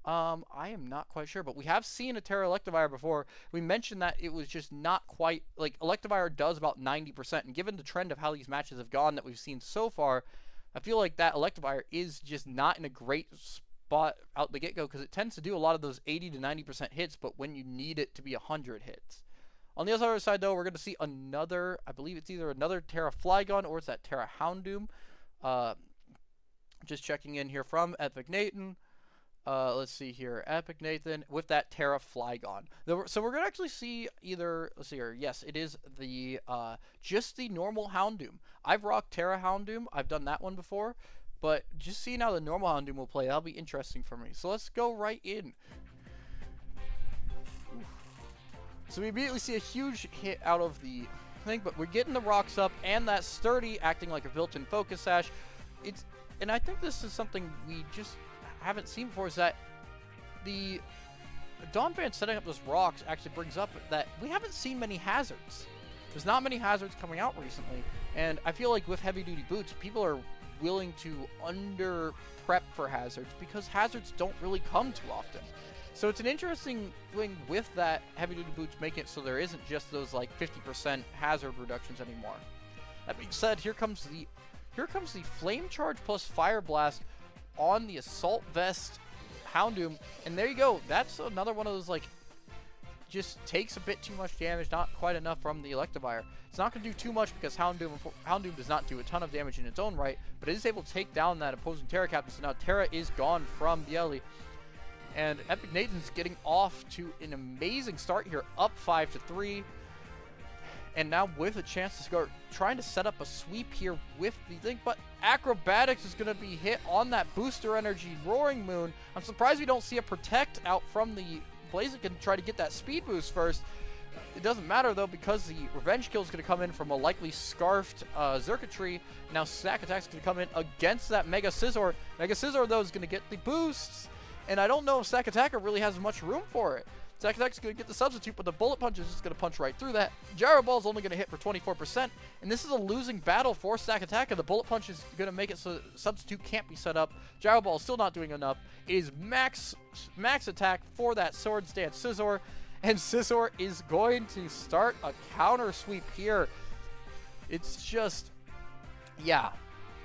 I am not quite sure, but we have seen a Terra Electivire before. We mentioned that it was just not quite, like, Electivire does about 90%, and given the trend of how these matches have gone that we've seen so far, I feel like that Electivire is just not in a great spot out the get-go, because it tends to do a lot of those 80 to 90% hits, but when you need it to be 100 hits. On the other side, though, we're going to see another, I believe it's either another Terra Flygon, or it's that Terra Houndoom. Just checking in here from Epicnathan. Let's see here, Epicnathan with that Terra Flygon. So we're gonna actually see either. Let's see here. Yes, it is the just the normal Houndoom. I've rocked Terra Houndoom. I've done that one before, but just seeing how the normal Houndoom will play, that'll be interesting for me. So let's go right in. So we immediately see a huge hit out of the thing, but we're getting the rocks up and that sturdy acting like a built-in focus sash. And I think this is something we just haven't seen before, is that the Donphan setting up those rocks actually brings up that we haven't seen many hazards. There's not many hazards coming out recently, and I feel like with heavy duty boots, people are willing to under prep for hazards because hazards don't really come too often. So it's an interesting thing with that heavy duty boots making it so there isn't just those like 50% hazard reductions anymore. That being said, here comes the Flame Charge plus Fire Blast on the Assault Vest Houndoom, and there you go. That's another one of those, like, just takes a bit too much damage, not quite enough from the Electivire. It's not going to do too much because Houndoom does not do a ton of damage in its own right, but it is able to take down that opposing Terra Captain, so now Terra is gone from Bielli. And Epicnathan's getting off to an amazing start here, up 5-3. And now with a chance to go trying to set up a sweep here with the thing, but Acrobatics is going to be hit on that booster energy Roaring Moon. I'm surprised we don't see a Protect out from the Blaziken to try to get that speed boost first. It doesn't matter though, because the Revenge Kill is going to come in from a likely Scarfed Xurkitree. Now Snack Attack is going to come in against that Mega Scizor. Mega Scizor though is going to get the boosts, and I don't know if Snack Attacker really has much room for it. Attack's going to get the substitute, but the bullet punch is just going to punch right through that. Gyro Ball is only going to hit for 24%, and this is a losing battle for Attack. The bullet punch is going to make it so the substitute can't be set up. Gyro Ball is still not doing enough. It is max attack for that Sword Stance Scizor, and Scizor is going to start a counter sweep here. It's just, yeah.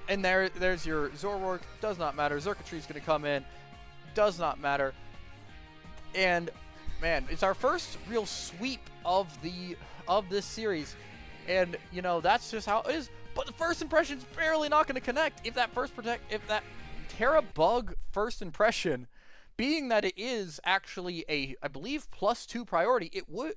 And there's your Zoroark. Does not matter. Xurkitree is going to come in. Does not matter. And man, it's our first real sweep of this series, and you know that's just how it is. But the first impression's barely not going to connect. If that Terra Bug first impression, being that it is actually a, I believe, +2 priority,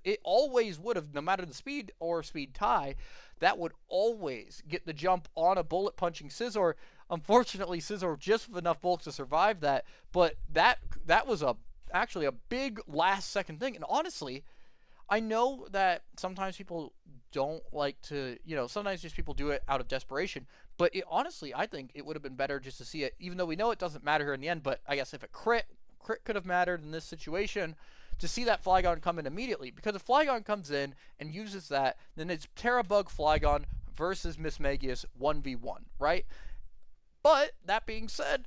it always would have, no matter the speed or speed tie, that would always get the jump on a bullet punching Scizor. Unfortunately, Scizor just with enough bulk to survive that, but that was actually a big last second thing. And honestly, I know that sometimes people don't like to, sometimes just people do it out of desperation, but honestly, I think it would have been better just to see it, even though we know it doesn't matter here in the end, but I guess if it crit could have mattered in this situation, to see that Flygon come in immediately, because if Flygon comes in and uses that, then it's Terra Bug Flygon versus Mismagius 1v1, right? But that being said,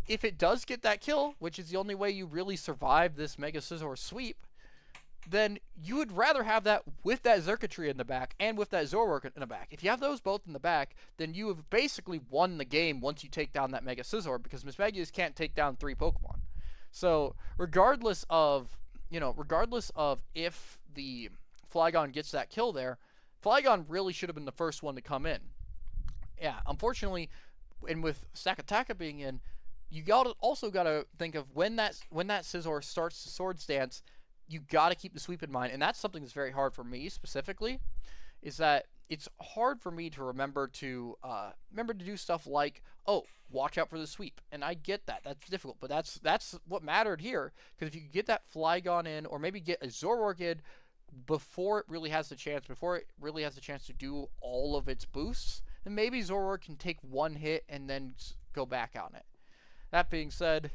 if it does get that kill, which is the only way you really survive this Mega Scizor sweep, then you would rather have that with that Xurkitree in the back and with that Zoroark in the back. If you have those both in the back, then you have basically won the game once you take down that Mega Scizor, because Mismagius can't take down 3 Pokemon. So regardless of if the Flygon gets that kill there, Flygon really should have been the first one to come in. Yeah, unfortunately, and with Stakataka being in, you also gotta think of when that Scizor starts to Sword Stance, you gotta keep the sweep in mind, and that's something that's very hard for me specifically. Is that it's hard for me to remember to do stuff like, oh, watch out for the sweep, and I get that that's difficult, but that's what mattered here, because if you could get that Flygon in, or maybe get a Zoroark in before it really has the chance to do all of its boosts, then maybe Zoroark can take one hit and then go back on it. That being said,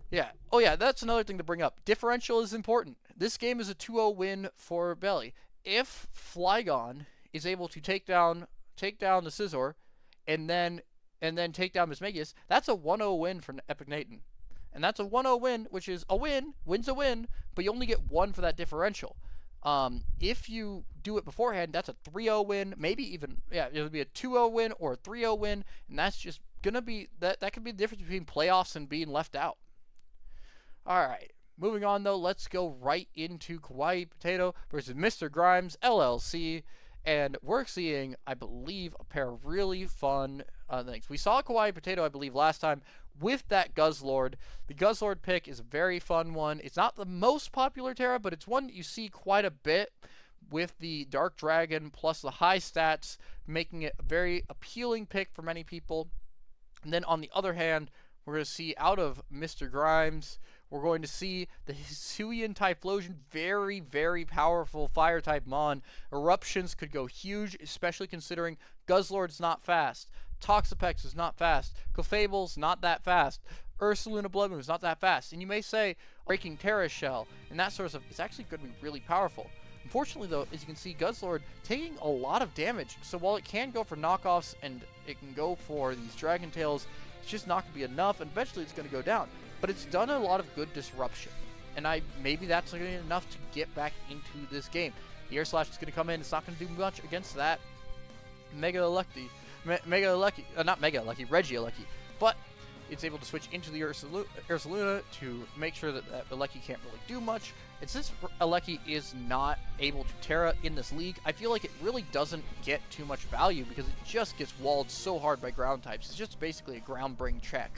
yeah. Oh yeah, that's another thing to bring up. Differential is important. This game is a 2-0 win for Belly. If Flygon is able to take down the Scizor and then take down Mismagius, that's a 1-0 win for Epicnathan. And that's a 1-0 win, which is a win, win's a win, but you only get 1 for that differential. If you do it beforehand, that's a 3-0 win, maybe even, yeah, it would be a 2-0 win or a 3-0 win, and that's just gonna be, that could be the difference between playoffs and being left out. Alright, moving on though, let's go right into KawaiiPotato versus Mr.Grimes, LLC, and we're seeing, I believe, a pair of really fun things. We saw KawaiiPotato, I believe, last time with that Guzzlord. The Guzzlord pick is a very fun one. It's not the most popular Terra, but it's one that you see quite a bit with the Dark Dragon plus the high stats, making it a very appealing pick for many people. And then on the other hand, we're going to see out of Mr. Grimes, we're going to see the Hisuian Typhlosion, very, very powerful Fire-type Mon. Eruptions could go huge, especially considering Guzzlord's not fast, Toxapex is not fast, Clefable's not that fast, Ursaluna Blood Moon is not that fast. And you may say, breaking Terra Shell and that sort of stuff is actually going to be really powerful. Unfortunately, though, as you can see, Guzzlord taking a lot of damage. So while it can go for knockoffs and it can go for these Dragon Tails, it's just not going to be enough, and eventually it's going to go down. But it's done a lot of good disruption, and maybe that's going to be enough to get back into this game. The Air Slash is going to come in. It's not going to do much against that Regieleki, but it's able to switch into the Ursaluna to make sure that Eleki can't really do much. And since Eleki is not able to Terra in this league, I feel like it really doesn't get too much value because it just gets walled so hard by ground types. It's just basically a ground bring check.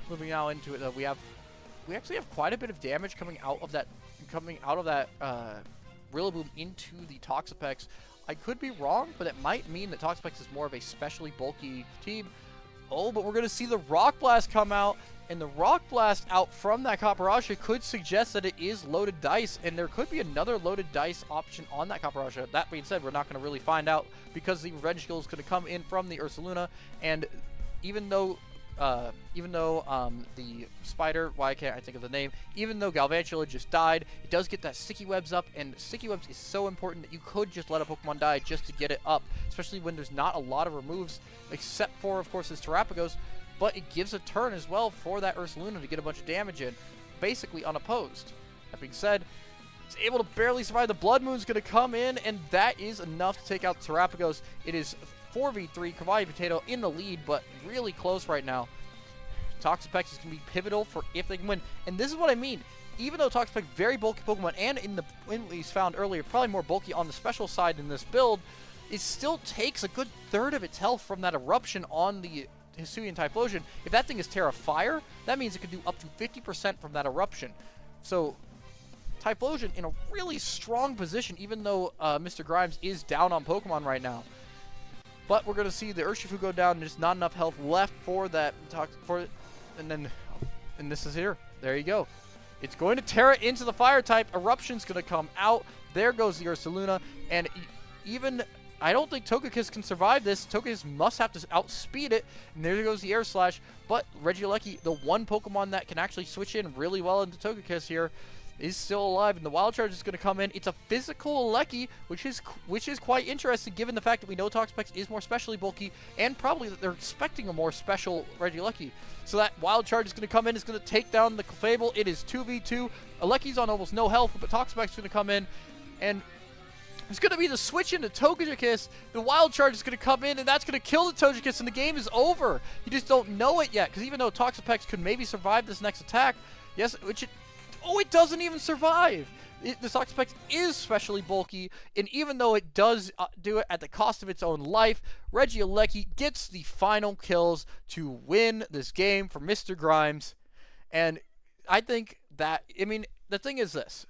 Moving now into it, we actually have quite a bit of damage coming out of that Rillaboom into the Toxapex. I could be wrong, but it might mean that Toxapex is more of a specially bulky team. Oh, but we're going to see the Rock Blast come out, and the Rock Blast out from that Copperajah could suggest that it is loaded dice, and there could be another loaded dice option on that Copperajah. That being said, we're not going to really find out because the Revenge Skill is going to come in from the Ursaluna, and even though the spider, why can't I think of the name? Even though Galvantula just died, it does get that sticky webs up, and sticky webs is so important that you could just let a Pokemon die just to get it up, especially when there's not a lot of removes, except for, of course, his Terrapagos, but it gives a turn as well for that Ursaluna to get a bunch of damage in, basically unopposed. That being said, it's able to barely survive. The Blood Moon's going to come in, and that is enough to take out Terrapagos. It is 4v3, KawaiiPotato in the lead, but really close right now. Toxapex is going to be pivotal for if they can win. And this is what I mean. Even though Toxapex very bulky Pokemon, and when he's found earlier, probably more bulky on the special side in this build, it still takes a good third of its health from that eruption on the Hisuian Typhlosion. If that thing is Terra Fire, that means it could do up to 50% from that eruption. So Typhlosion in a really strong position, even though Mr. Grimes is down on Pokemon right now. But we're going to see the Urshifu go down, and there's not enough health left for that. And this is here. There you go. It's going to Terra into the Fire type. Eruption's going to come out. There goes the Ursaluna. And even, I don't think Togekiss can survive this. Togekiss must have to outspeed it. And there goes the Air Slash. But Regieleki, the one Pokemon that can actually switch in really well into Togekiss here, is still alive, and the Wild Charge is going to come in. It's a physical Lecky, which is quite interesting given the fact that we know Toxapex is more specially bulky, and probably that they're expecting a more special Regieleki. So that Wild Charge is going to come in, it's going to take down the Clefable. It is 2v2. Lecky's on almost no health, but Toxapex is going to come in, and it's going to be the switch into Togekiss. The Wild Charge is going to come in, and that's going to kill the Togekiss, and the game is over. You just don't know it yet, because even though Toxapex could maybe survive this next attack, yes, it doesn't even survive. The Toxapex is specially bulky, and even though it does do it at the cost of its own life, Regieleki gets the final kills to win this game for Mr. Grimes. And I think that, the thing is this.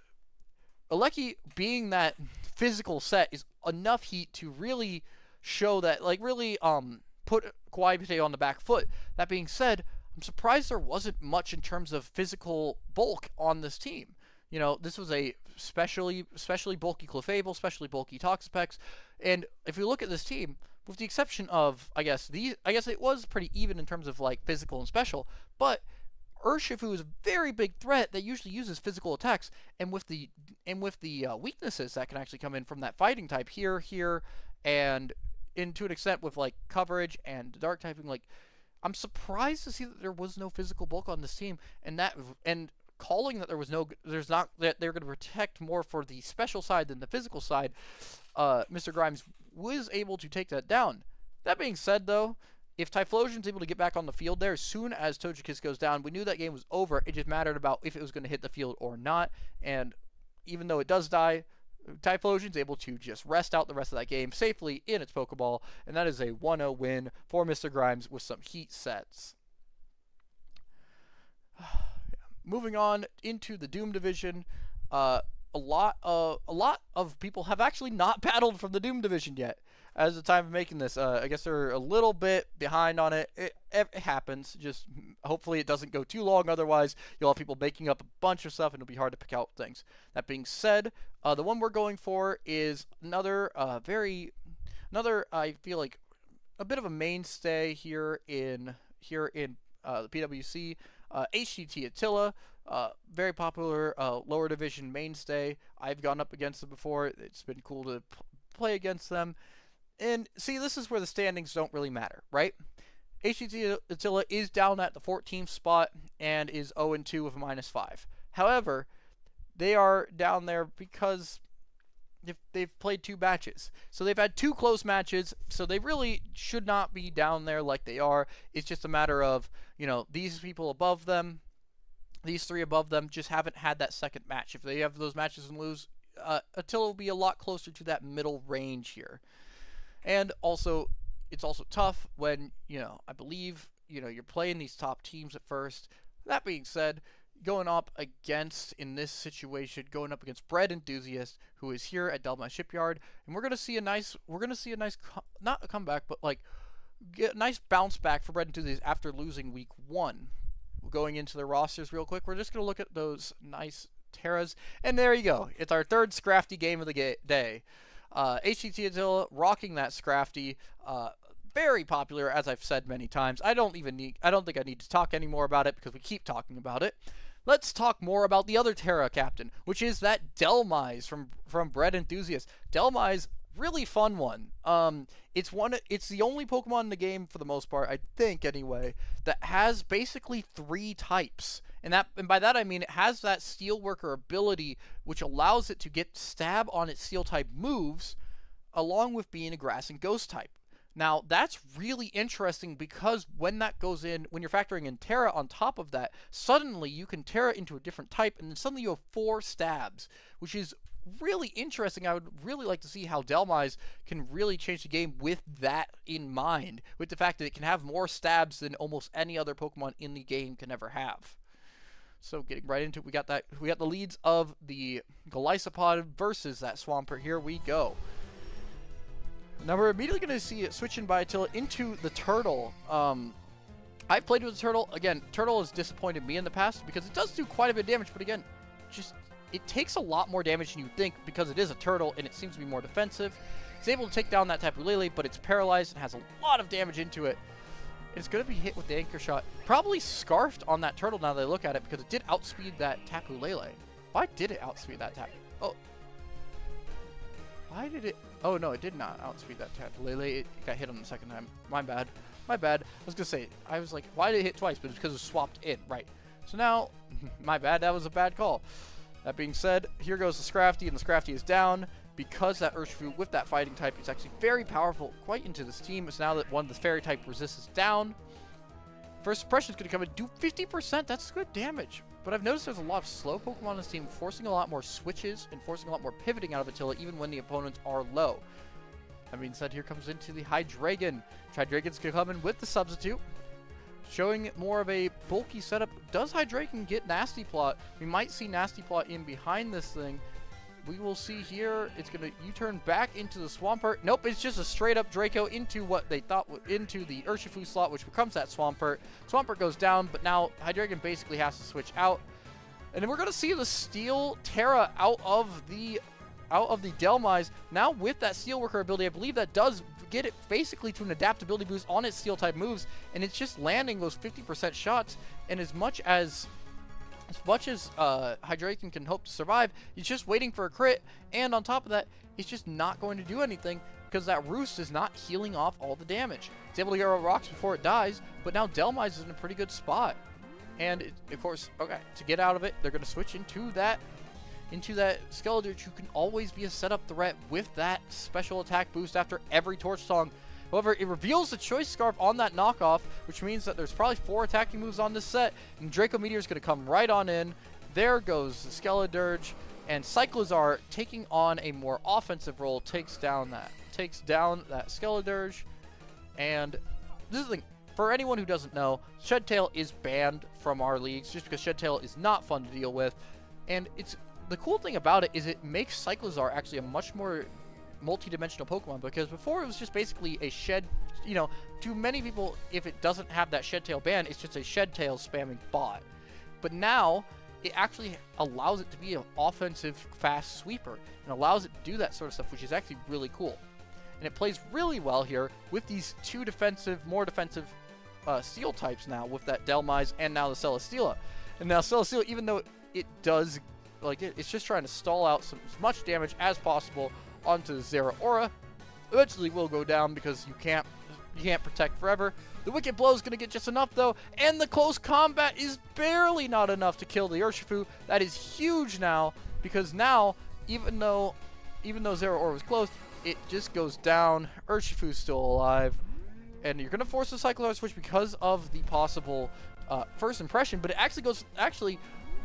Lecky being that physical set is enough heat to really show that, put KawaiiPotato on the back foot. That being said, I'm surprised there wasn't much in terms of physical bulk on this team. This was a especially bulky Clefable, especially bulky Toxapex, and if you look at this team, with the exception of, I guess it was pretty even in terms of physical and special, but Urshifu is a very big threat that usually uses physical attacks, and with the weaknesses that can actually come in from that fighting type here, and to an extent with coverage and dark typing, I'm surprised to see that there was no physical bulk on this team, and calling that that they're going to protect more for the special side than the physical side. Mr. Grimes was able to take that down. That being said, though, if Typhlosion's able to get back on the field there, as soon as Togekiss goes down, we knew that game was over. It just mattered about if it was going to hit the field or not, and even though it does die, Typhlosion's able to just rest out the rest of that game safely in its Pokeball, and that is a 1-0 win for Mr. Grimes with some heat sets. Moving on into the Doom Division, a lot of people have actually not battled from the Doom Division yet. As the time of making this, I guess they're a little bit behind on it. It happens. Just hopefully it doesn't go too long. Otherwise, you'll have people making up a bunch of stuff, and it'll be hard to pick out things. That being said, the one we're going for is another I feel like a bit of a mainstay here in the PWC. HTT Attila, very popular lower division mainstay. I've gone up against them before. It's been cool to play against them. And see, this is where the standings don't really matter, right? HTT Attila is down at the 14th spot and is 0-2 with a -5. However, they are down there because they've played 2 matches. So they've had 2 close matches, so they really should not be down there like they are. It's just a matter of, these people above them, these 3 above them just haven't had that second match. If they have those matches and lose, Attila will be a lot closer to that middle range here. And also, it's also tough when, I believe, you're playing these top teams at first. That being said, going up against BreadEnthusiast, who is here at Delma Shipyard, and we're gonna see a nice not a comeback, but get a nice bounce back for BreadEnthusiast after losing week 1. Going into the rosters real quick, we're just gonna look at those nice Terras, and there you go. It's our 3rd Scrafty game of the day. HTT Attila rocking that Scrafty. very popular, as I've said many times. I don't think I need to talk anymore about it because we keep talking about it. Let's talk more about the other Terra captain, which is that Dhelmise from BreadEnthusiast. Dhelmise, really fun one. It's the only Pokemon in the game, for the most part, I think anyway, that has basically 3 types. And by that I mean it has that Steelworker ability, which allows it to get stab on its Steel type moves, along with being a Grass and Ghost type. Now, that's really interesting because when that goes in, when you're factoring in Terra on top of that, suddenly you can Terra into a different type, and then suddenly you have 4 stabs, which is really interesting. I would really like to see how Dhelmise can really change the game with that in mind, with the fact that it can have more stabs than almost any other Pokemon in the game can ever have. So getting right into it, we got the leads of the Golisopod versus that Swampert. Here we go. Now we're immediately going to see it switching by Attila into the Turtle. I've played with the Turtle. Again, Turtle has disappointed me in the past because it does do quite a bit of damage, but again, it takes a lot more damage than you think because it is a Turtle and it seems to be more defensive. It's able to take down that Tapu Lele, but it's paralyzed and has a lot of damage into it. It's going to be hit with the Anchor Shot. Probably scarfed on that Turtle now that I look at it because it did outspeed that Tapu Lele. Why did it outspeed that Tapu? Oh. Why did it? Oh, no, it did not outspeed that Tapu Lele. It got hit on the second time. My bad. My bad. I was going to say, I was like, why did it hit twice? But it's because it swapped in. Right. So now, my bad. That was a bad call. That being said, here goes the Scrafty, and the Scrafty is down because that Urshifu with that fighting type is actually very powerful quite into this team. It's now that one of the fairy type resists is down. First Suppression is going to come and do 50%. That's good damage. But I've noticed there's a lot of slow Pokemon on this team, forcing a lot more switches and forcing a lot more pivoting out of Attila, even when the opponents are low. That being said, here comes into the Hydreigon. Hydreigon's going to come in with the Substitute, showing more of a bulky setup. Does Hydreigon get Nasty Plot? We might see Nasty Plot in behind this thing. We will see here. It's going to U-turn back into the Swampert. Nope, it's just a straight-up Draco into what they thought into the Urshifu slot, which becomes that Swampert. Swampert goes down, but now Hydreigon basically has to switch out. And then we're going to see the Steel Terra out of the Dhelmise. Now with that Steelworker ability, I believe that does get it basically to an adaptability boost on its Steel-type moves, and it's just landing those 50% shots. And as much as Hydreigon can hope to survive, he's just waiting for a crit, and on top of that, he's just not going to do anything because that Roost is not healing off all the damage. It's able to get out rocks before it dies, but now Dhelmise is in a pretty good spot. And of course, okay, to get out of it, they're going to switch into that Skeledirge, who can always be a setup threat with that special attack boost after every Torch Song. However, it reveals the Choice Scarf on that knockoff, which means that there's probably 4 attacking moves on this set, and Draco Meteor is going to come right on in. There goes the Skeledirge, and Cyclizar, taking on a more offensive role, takes down that Skeledirge. And this is the thing, for anyone who doesn't know, Shedtail is banned from our leagues just because Shedtail is not fun to deal with, and the cool thing about it is it makes Cyclizar actually a much more multi-dimensional Pokemon, because before it was just basically a Shed, to many people, if it doesn't have that Shedtail ban, it's just a Shedtail spamming bot. But now, it actually allows it to be an offensive fast sweeper, and allows it to do that sort of stuff, which is actually really cool. And it plays really well here with these 2 more defensive Steel types now, with that Dhelmise and now the Celesteela. And now Celesteela, even though it does, it's just trying to stall out as much damage as possible onto the Zeraora, eventually will go down because you can't protect forever. The Wicked Blow is going to get just enough though, and the Close Combat is barely not enough to kill the Urshifu. That is huge now, because now, even though Zeraora was close, it just goes down. Urshifu's still alive, and you're going to force the Cyclizar switch because of the possible first impression, but it actually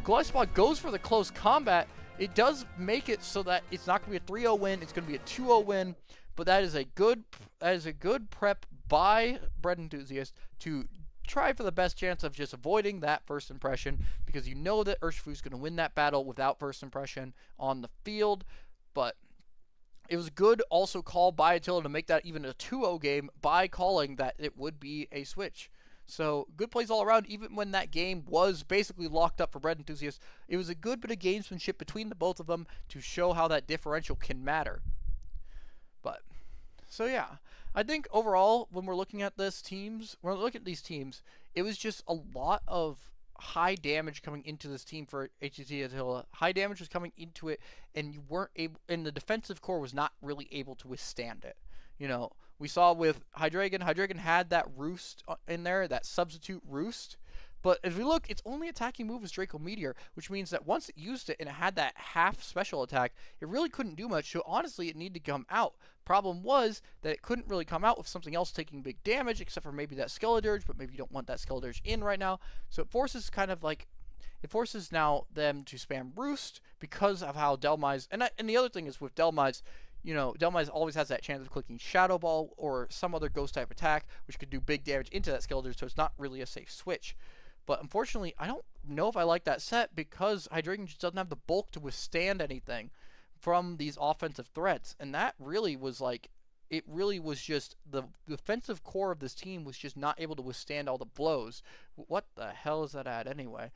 Golisopod goes for the Close Combat. It does make it so that it's not going to be a 3-0 win, it's going to be a 2-0 win, but that is a good prep by BreadEnthusiast to try for the best chance of just avoiding that first impression, because you know that Urshifu is going to win that battle without first impression on the field. But it was good also call by Attila to make that even a 2-0 game by calling that it would be a switch. So, good plays all around, even when that game was basically locked up for BreadEnthusiast. It was a good bit of gamesmanship between the both of them to show how that differential can matter. But, So yeah, I think overall when we're looking at these teams, it was just a lot of high damage coming into this team for HCT Attila. High damage was coming into it, and you weren't able, and the defensive core was not really able to withstand it. You know, we saw with Hydreigon. Hydreigon had that roost in there, that substitute roost. But if we look, its only attacking move was Draco Meteor, which means that once it used it and it had that half special attack, it really couldn't do much. So honestly, it needed to come out. Problem was that it couldn't really come out with something else taking big damage, except for maybe that Skeledirge, but maybe you don't want that Skeledirge in right now. So it forces it forces now them to spam Roost because of how Dhelmise, and the other thing is with Dhelmise, you know, Dhelmise always has that chance of clicking Shadow Ball or some other ghost type attack, which could do big damage into that Skeledirge, so it's not really a safe switch. But unfortunately, I don't know if I like that set because Hydreigon just doesn't have the bulk to withstand anything from these offensive threats. And that really was like, it really was just the defensive core of this team was just not able to withstand all the blows. What the hell is that at anyway?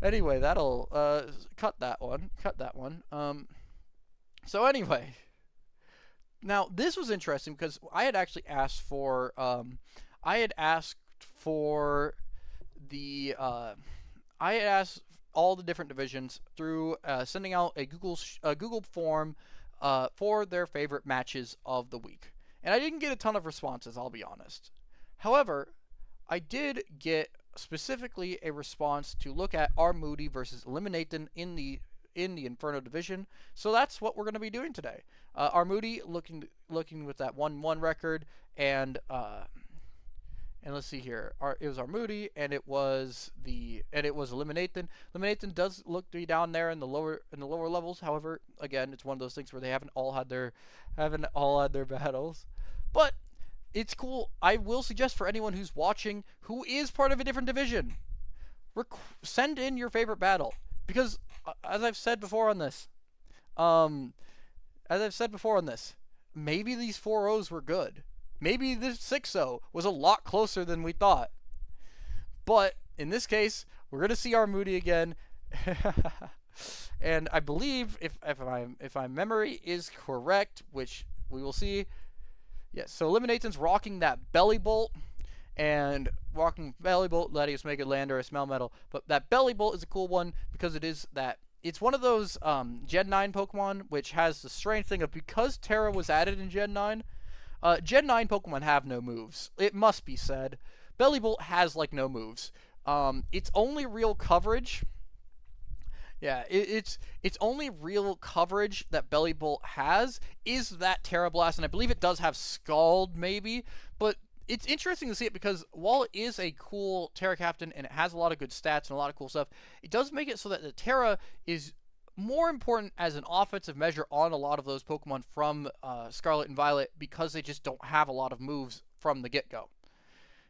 Anyway, that'll cut that one. So anyway, now this was interesting because I had actually asked for I had asked all the different divisions through sending out a Google form for their favorite matches of the week. And I didn't get a ton of responses, I'll be honest. However, I did get specifically a response to look at Armoody versus Eliminathan in the Inferno division. So that's what we're going to be doing today. Armoody looking with that 1-1 record, and let's see here. It was Armoody, and it was Eliminathan. Eliminathan does look to be down there in the lower levels. However, again, it's one of those things where they haven't all had their battles. But it's cool. I will suggest for anyone who's watching who is part of a different division, send in your favorite battle, because as I've said before on this, maybe these 4-0s were good. Maybe this 6-0 was a lot closer than we thought. But in this case, we're going to see Armoody again. And I believe, if my memory is correct, which we will see, yes, so Eliminathan's rocking that Belly Bolt. And rocking Belly Bolt, Latios, Mega Landorus, Melmetal. But that Belly Bolt is a cool one because it's one of those Gen 9 Pokemon which has the strange thing of, because Terra was added in Gen 9, Gen 9 Pokemon have no moves. It must be said. Belly Bolt has, like, no moves. Its only real coverage... Yeah, its only real coverage that Belly Bolt has is that Terra Blast, and I believe it does have Scald, maybe, but it's interesting to see it because while it is a cool Terra Captain and it has a lot of good stats and a lot of cool stuff, it does make it so that the Terra is more important as an offensive measure on a lot of those Pokemon from Scarlet and Violet because they just don't have a lot of moves from the get-go.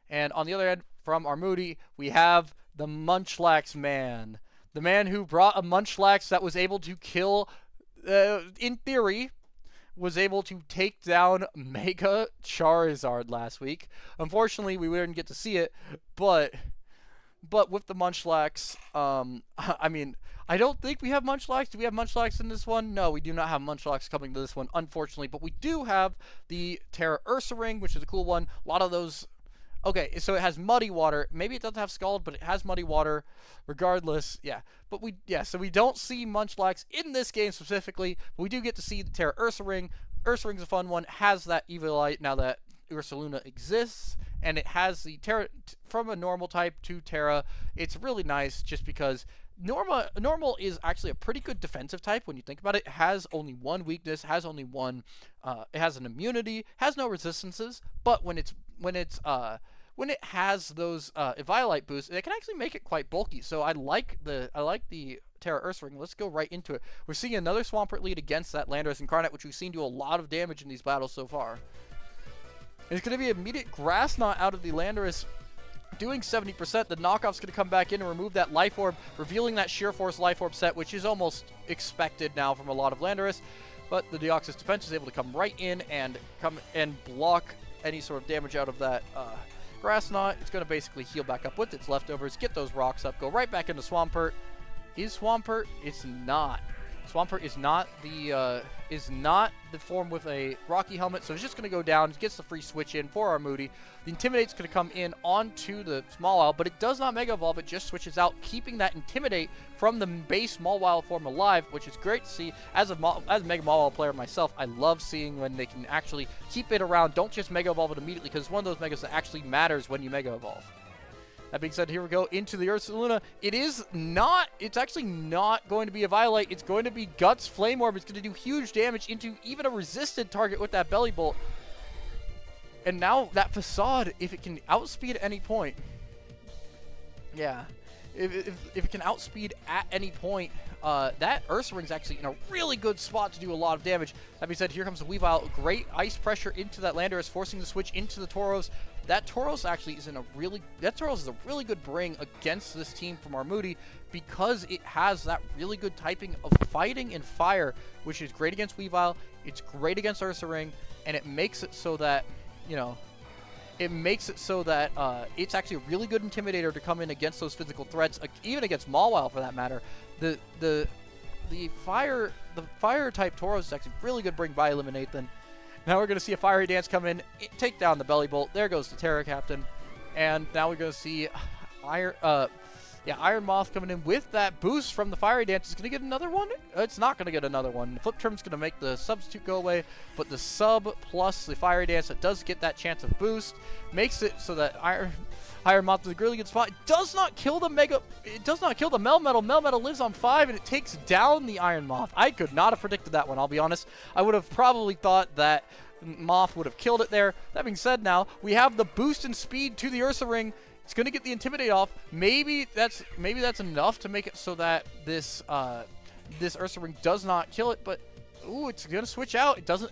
And on the other end, from Armoody, we have the Munchlax man. The man who brought a Munchlax that was able to kill, in theory, was able to take down Mega Charizard last week. Unfortunately, we didn't get to see it, but with the Munchlax, I mean, I don't think we have Munchlax. Do we have Munchlax in this one? No, we do not have Munchlax coming to this one, unfortunately, but we do have the Terra Ursaring, which is a cool one. A lot of those... Okay, so it has Muddy Water. Maybe it doesn't have Scald, but it has Muddy Water. Regardless, yeah. So we don't see Munchlax in this game specifically, but we do get to see the Terra Ursaring. Ursaring's a fun one. Has that Eviolite now that Ursaluna exists, and it has the Terra from a normal type to Terra. It's really nice just because normal is actually a pretty good defensive type when you think about it. It has only one weakness, has only one, it has an immunity, has no resistances, but when it has those Eviolite boosts, it can actually make it quite bulky. So I like the Terra Ursaring. Let's go right into it. We're seeing another Swampert lead against that Landorus Incarnate, which we've seen do a lot of damage in these battles so far. And it's going to be immediate Grass Knot out of the Landorus, doing 70%. The knockoff's going to come back in and remove that Life Orb, revealing that Sheer Force Life Orb set, which is almost expected now from a lot of Landorus. But the Deoxys defense is able to come right in and block any sort of damage out of that Grass Knot. It's going to basically heal back up with its leftovers, get those rocks up, go right back into Swampert. Is Swampert? It's not. Swampert is not the form with a Rocky helmet, so it's just going to go down, gets the free switch in for Armoody. The Intimidate's going to come in onto the Small but it does not Mega Evolve, it just switches out, keeping that Intimidate from the base Small form alive, which is great to see. As a Mega Mawile player myself, I love seeing when they can actually keep it around, don't just Mega Evolve it immediately, because it's one of those Megas that actually matters when you Mega Evolve. That being said, here we go into the Ursaluna. It's actually not going to be a Violate. It's going to be Guts Flame Orb. It's going to do huge damage into even a resisted target with that Belly Bolt. And now that Facade, if it can outspeed at any point, yeah, if it can outspeed at any point, that Ursaring's actually in a really good spot to do a lot of damage. That being said, here comes the Weavile. Great ice pressure into that Landorus, forcing the switch into the Tauros. That Tauros actually is a really good bring against this team from Armoody, because it has that really good typing of fighting and fire, which is great against Weavile. It's great against Ursaring, and it makes it so that, it's actually a really good intimidator to come in against those physical threats, even against Mawile for that matter. The fire type Tauros is actually really good bring by Eliminathan. Now we're going to see a Fiery Dance come in, take down the Belly Bolt. There goes the Terra Captain. And now we're going to see Iron Moth coming in with that boost from the Fiery Dance. Is going to get another one? It's not going to get another one. Flip Trim's going to make the substitute go away, but the sub plus the Fiery Dance that does get that chance of boost makes it so that Iron Moth is a really good spot. It does not kill the Melmetal. Melmetal lives on 5, and it takes down the Iron Moth. I could not have predicted that one, I'll be honest. I would have probably thought that Moth would have killed it there. That being said, now we have the boost in speed to the Ursaring. It's going to get the Intimidate off. Maybe that's enough to make it so that this Ursaring does not kill it, but ooh, it's going to switch out. It doesn't.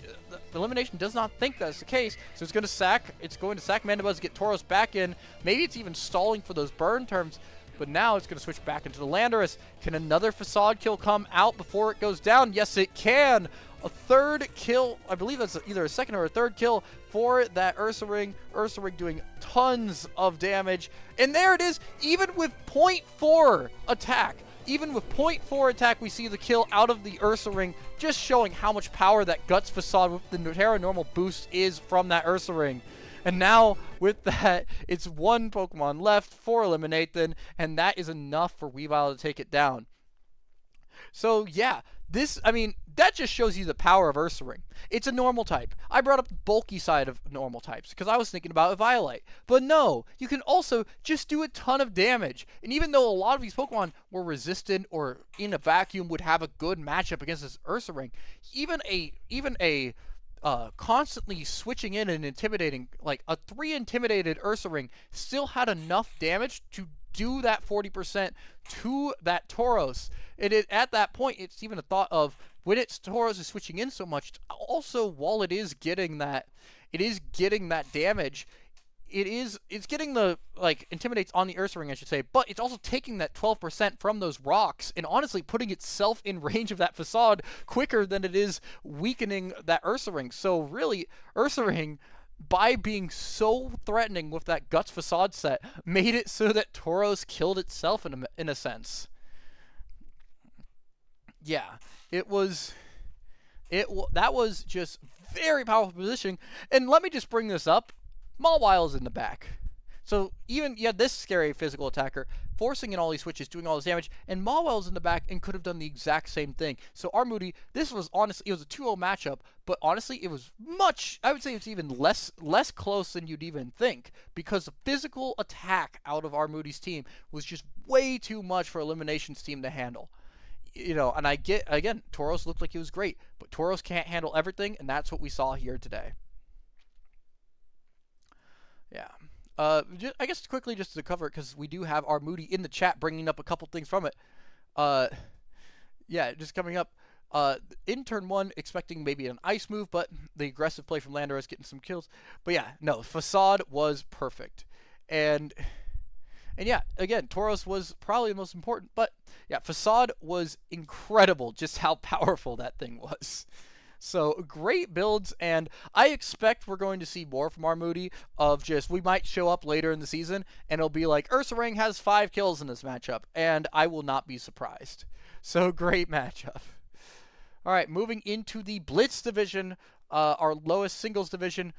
The Elimination does not think that's the case, so it's going to sack. It's going to sack Mandibuzz, get Tauros back in. Maybe it's even stalling for those burn terms, but now it's going to switch back into the Landorus. Can another Facade kill come out before it goes down? Yes, it can. A third kill. I believe that's either a second or a third kill for that Ursaring. Ursaring doing tons of damage, and there it is. Even with 0.4 attack. Even with 0.4 attack, we see the kill out of the Ursaring, just showing how much power that Guts Facade with the Terra Normal boost is from that Ursaring. And now, with that, it's one Pokemon left for Eliminathan, and that is enough for Weavile to take it down. So, yeah, that just shows you the power of Ursaring. It's a normal type. I brought up the bulky side of normal types because I was thinking about a Violite. But no, you can also just do a ton of damage. And even though a lot of these Pokemon were resistant or in a vacuum would have a good matchup against this Ursaring, even a constantly switching in and intimidating, like a 3 intimidated Ursaring still had enough damage to do that 40% to that Tauros. At that point, it's even a thought of, when its Tauros is switching in so much, also while it is getting that damage, it's getting the, intimidates on the Ursaring, I should say, but it's also taking that 12% from those rocks and honestly putting itself in range of that Facade quicker than it is weakening that Ursaring. So really, Ursaring, by being so threatening with that Guts Facade set, made it so that Tauros killed itself in a sense. Yeah, that was just very powerful positioning. And let me just bring this up. Mawile's in the back. So even, this scary physical attacker forcing in all these switches, doing all this damage, and Mawile's in the back and could have done the exact same thing. So Armoody, this was honestly, it was a 2-0 matchup, but honestly, it was I would say it's even less close than you'd even think, because the physical attack out of Armoody's team was just way too much for Elimination's team to handle. And I get, again, Tauros looked like he was great, but Tauros can't handle everything, and that's what we saw here today. Yeah. I guess quickly just to cover it, because we do have Armoody in the chat bringing up a couple things from it. Just coming up. In turn 1, expecting maybe an ice move, but the aggressive play from Landorus getting some kills. But yeah, no, Facade was perfect. And yeah, again, Tauros was probably the most important, but yeah, Facade was incredible just how powerful that thing was. So, great builds, and I expect we're going to see more from Armoody of just, we might show up later in the season, and it'll be like, Ursaring has 5 kills in this matchup, and I will not be surprised. So, great matchup. All right, moving into the Blitz division, our lowest singles division.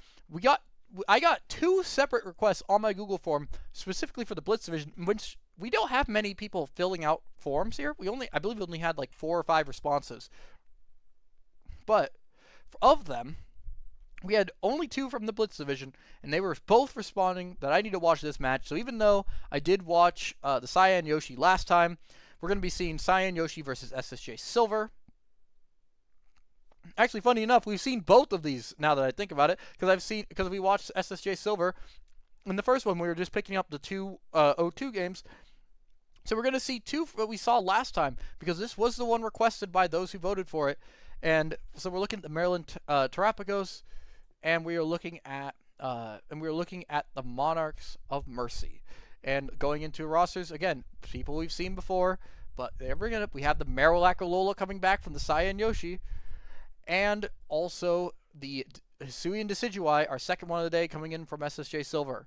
I got 2 separate requests on my Google form specifically for the Blitz division, which we don't have many people filling out forms here. I believe we only had like 4 or 5 responses. But of them, we had only 2 from the Blitz division, and they were both responding that I need to watch this match. So even though I did watch the CyanYoshi last time, we're going to be seeing CyanYoshi versus SSJ Silver. Actually, funny enough, we've seen both of these now that I think about it, because we watched SSJ Silver. In the first one, we were just picking up the 2 O2 games. So we're going to see 2 that we saw last time, because this was the one requested by those who voted for it. And so we're looking at the Maryland Terrapagos, and we are looking at the Monarchs of Mercy. And going into rosters, again, people we've seen before, but they're bringing up. We have the Marowak Alola coming back from the CyanYoshi, and also the Hisuian Decidueye, our second one of the day, coming in from SSJ Silver.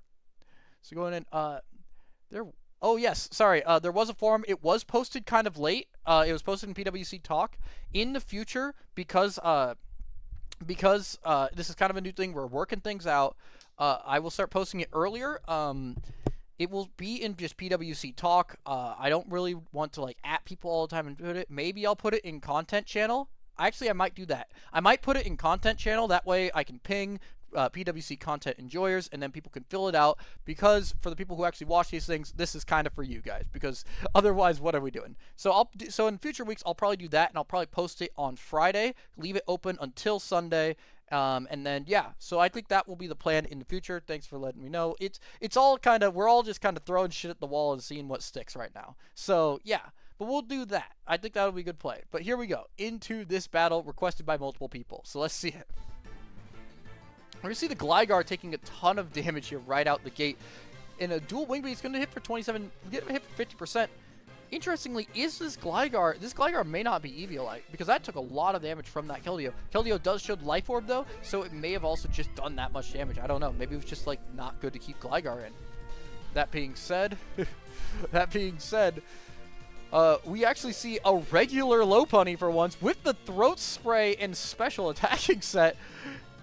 So going in, oh yes, sorry, there was a forum. It was posted kind of late. It was posted in PWC Talk. In the future, because this is kind of a new thing, we're working things out. I will start posting it earlier. It will be in just PWC Talk. I don't really want to like at people all the time and put it. Maybe I'll put it in content channel. Actually, I might do that. I might put it in content channel. That way I can ping PWC content enjoyers, and then people can fill it out, because for the people who actually watch these things, this is kind of for you guys, because otherwise, what are we doing? So so in future weeks, I'll probably do that, and I'll probably post it on Friday, leave it open until Sunday, and then, yeah, so I think that will be the plan in the future. Thanks for letting me know. It's all kind of, we're all just kind of throwing shit at the wall and seeing what sticks right now. So, yeah. But we'll do that. I think that'll be a good play. But here we go. Into this battle requested by multiple people. So let's see it. We're going to see the Gligar taking a ton of damage here right out the gate. In a dual wing beat, it's going to hit for 27, get hit for 50%. Interestingly, is this Gligar may not be Eviolite, because that took a lot of damage from that Keldeo. Keldeo does show the Life Orb though, so it may have also just done that much damage. I don't know. Maybe it was just like not good to keep Gligar in. That being said, we actually see a regular Lopunny for once with the Throat Spray and special attacking set.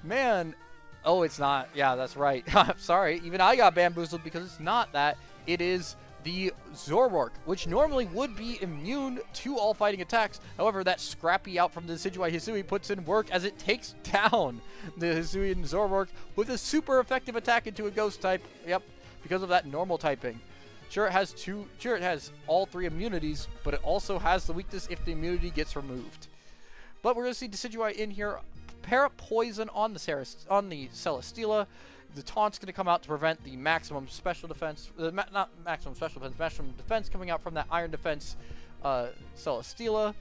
Man, oh, it's not. Yeah, that's right. I'm sorry. Even I got bamboozled, because it's not that. It is the Zoroark, which normally would be immune to all fighting attacks. However, that scrappy out from the Decidueye Hisui puts in work as it takes down the Hisuian Zoroark with a super effective attack into a Ghost type. Yep, because of that normal typing. Sure, it has all 3 immunities, but it also has the weakness if the immunity gets removed. But we're going to see Decidueye in here. Parapoison on the Celesteela. The taunt's going to come out to prevent the maximum special defense. Not maximum special defense, maximum defense coming out from that Iron Defense Celesteela.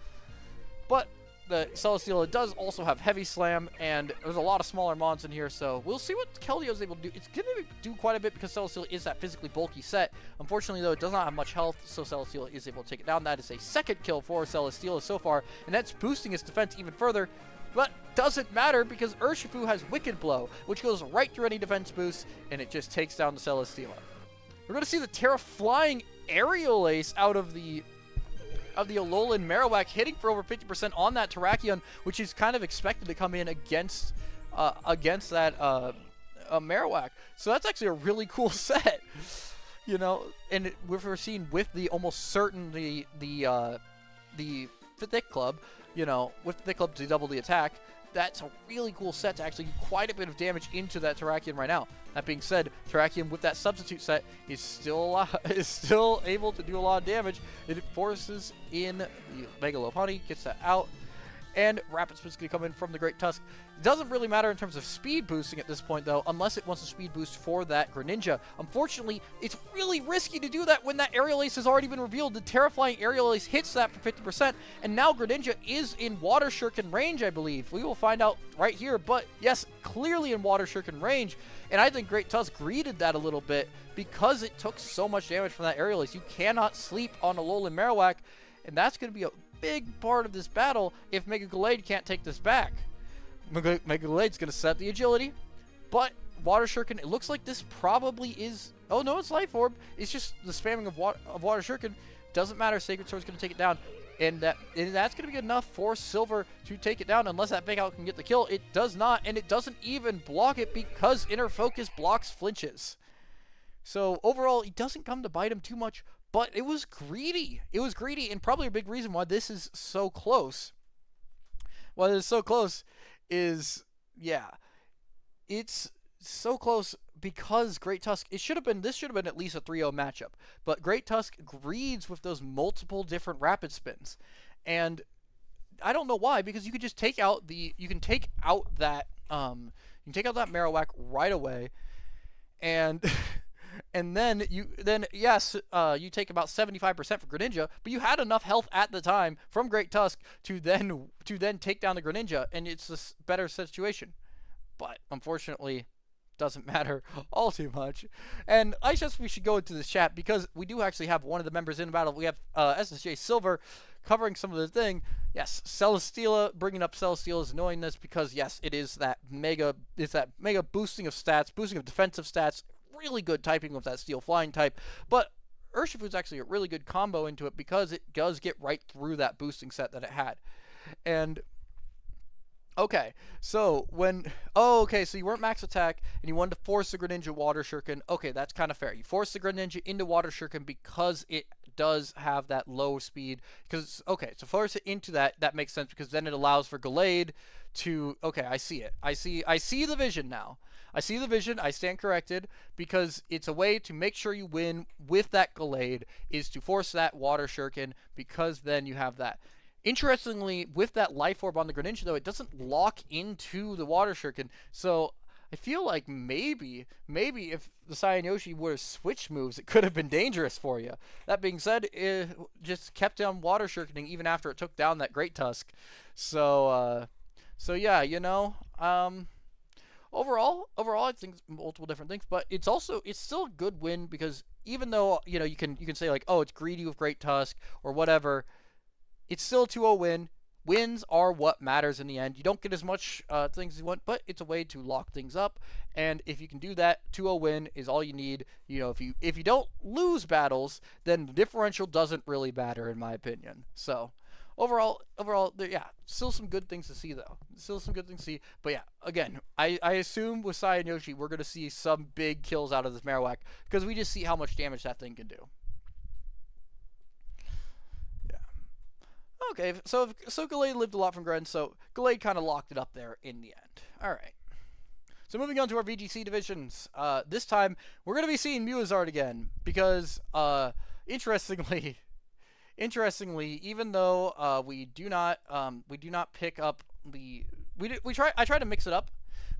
But the Celesteela does also have Heavy Slam, and there's a lot of smaller mons in here, so we'll see what Keldeo is able to do. It's going to do quite a bit, because Celesteela is that physically bulky set. Unfortunately, though, it does not have much health, so Celesteela is able to take it down. That is a second kill for Celesteela so far, and that's boosting its defense even further. But doesn't matter, because Urshifu has Wicked Blow, which goes right through any defense boost, and it just takes down the Celesteela. We're going to see the Terra Flying Aerial Ace out of the Alolan Marowak, hitting for over 50% on that Terrakion, which is kind of expected to come in against that Marowak. So that's actually a really cool set, you know. And we're seeing with the almost certainly the Thick Club, you know, with the Thick Club to double the attack. That's a really cool set to actually do quite a bit of damage into that Terrakion right now. That being said, Terrakion with that substitute set is still able to do a lot of damage. It forces in the Mega Lopunny, gets that out, and Rapid Spin's going to come in from the Great Tusk. It doesn't really matter in terms of speed boosting at this point, though, unless it wants a speed boost for that Greninja. Unfortunately, it's really risky to do that when that Aerial Ace has already been revealed. The Terraflying Aerial Ace hits that for 50%, and now Greninja is in Water Shuriken range, I believe. We will find out right here, but yes, clearly in Water Shuriken range, and I think Great Tusk greeted that a little bit because it took so much damage from that Aerial Ace. You cannot sleep on Alolan Marowak, and that's going to be a big part of this battle if Mega Gallade can't take this back. Mega Gallade's going to set the agility, but Water Shuriken, it looks like this probably is... Oh, no, it's Life Orb. It's just the spamming of Water Shuriken. Doesn't matter. Sacred Sword's going to take it down. And that's going to be enough for Silver to take it down, unless that Fake Out can get the kill. It does not, and it doesn't even block it because Inner Focus blocks flinches. So overall, it doesn't come to bite him too much, but it was greedy. It was greedy, and probably a big reason why this is so close. Why it's so close is, yeah, it's so close because Great Tusk, this should have been at least a 3-0 matchup. But Great Tusk greeds with those multiple different rapid spins. And I don't know why, because you could just take out that Marowak right away, and and then you take about 75% for Greninja, but you had enough health at the time from Great Tusk to then take down the Greninja, and it's a better situation. But unfortunately, doesn't matter all too much. And I guess we should go into this chat because we do actually have one of the members in battle. We have SSJ Silver covering some of the thing. Yes, Celesteela, bringing up Celesteela's annoyingness because yes, it's that mega boosting of stats, boosting of defensive stats, really good typing with that Steel Flying type. But Urshifu's actually a really good combo into it because it does get right through that boosting set that it had. And okay, so so you weren't max attack, and you wanted to force the Greninja Water Shuriken. Okay, that's kind of fair. You force the Greninja into Water Shuriken because it does have that low speed. So force it into that. That makes sense because then it allows for Gallade to. Okay, I see it. I see the vision now. I see the vision. I stand corrected because it's a way to make sure you win with that Gallade is to force that Water Shuriken because then you have that. Interestingly, with that Life Orb on the Greninja, though, it doesn't lock into the Water Shuriken. So I feel like maybe if the CyanYoshi would have switched moves, it could have been dangerous for you. That being said, it just kept on Water Shurikening even after it took down that Great Tusk. So yeah, overall, I think it's multiple different things, but it's still a good win because even though you can say like, oh, it's greedy with Great Tusk or whatever. It's still a 2-0 win. Wins are what matters in the end. You don't get as much things as you want, but it's a way to lock things up. And if you can do that, 2-0 win is all you need. If you don't lose battles, then the differential doesn't really matter, in my opinion. So overall, yeah, still some good things to see, though. But yeah, again, I assume with CyanYoshi, we're going to see some big kills out of this Marowak because we just see how much damage that thing can do. Okay, so Gallade lived a lot from Gren, so Gallade kind of locked it up there in the end. Alright. So moving on to our VGC divisions. This time, we're going to be seeing Mewizard again, because, interestingly, even though we do not pick up the... I try to mix it up,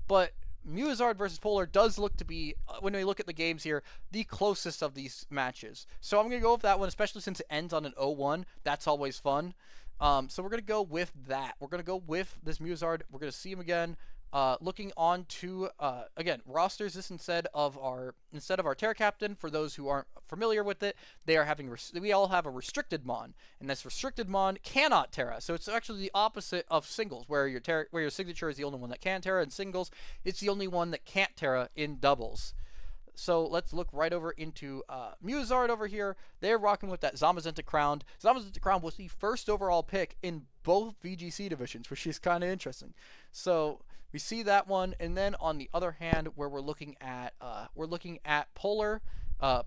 but Mewizard versus Polar does look to be, when we look at the games here, the closest of these matches. So I'm going to go with that one, especially since it ends on an 0-1. That's always fun. So we're going to go with that. We're going to go with this Mewizard. We're going to see him again. Looking on to, again, rosters, this instead of our Terra Captain, for those who aren't familiar with it, we all have a restricted Mon, and this restricted Mon cannot Terra. So it's actually the opposite of singles, where your signature is the only one that can Terra. In singles, it's the only one that can't Terra in doubles. So let's look right over into Mewizard over here. They're rocking with that Zamazenta Crown. Zamazenta Crown was the first overall pick in both VGC divisions, which is kind of interesting. So we see that one, and then on the other hand, where we're looking at Polar.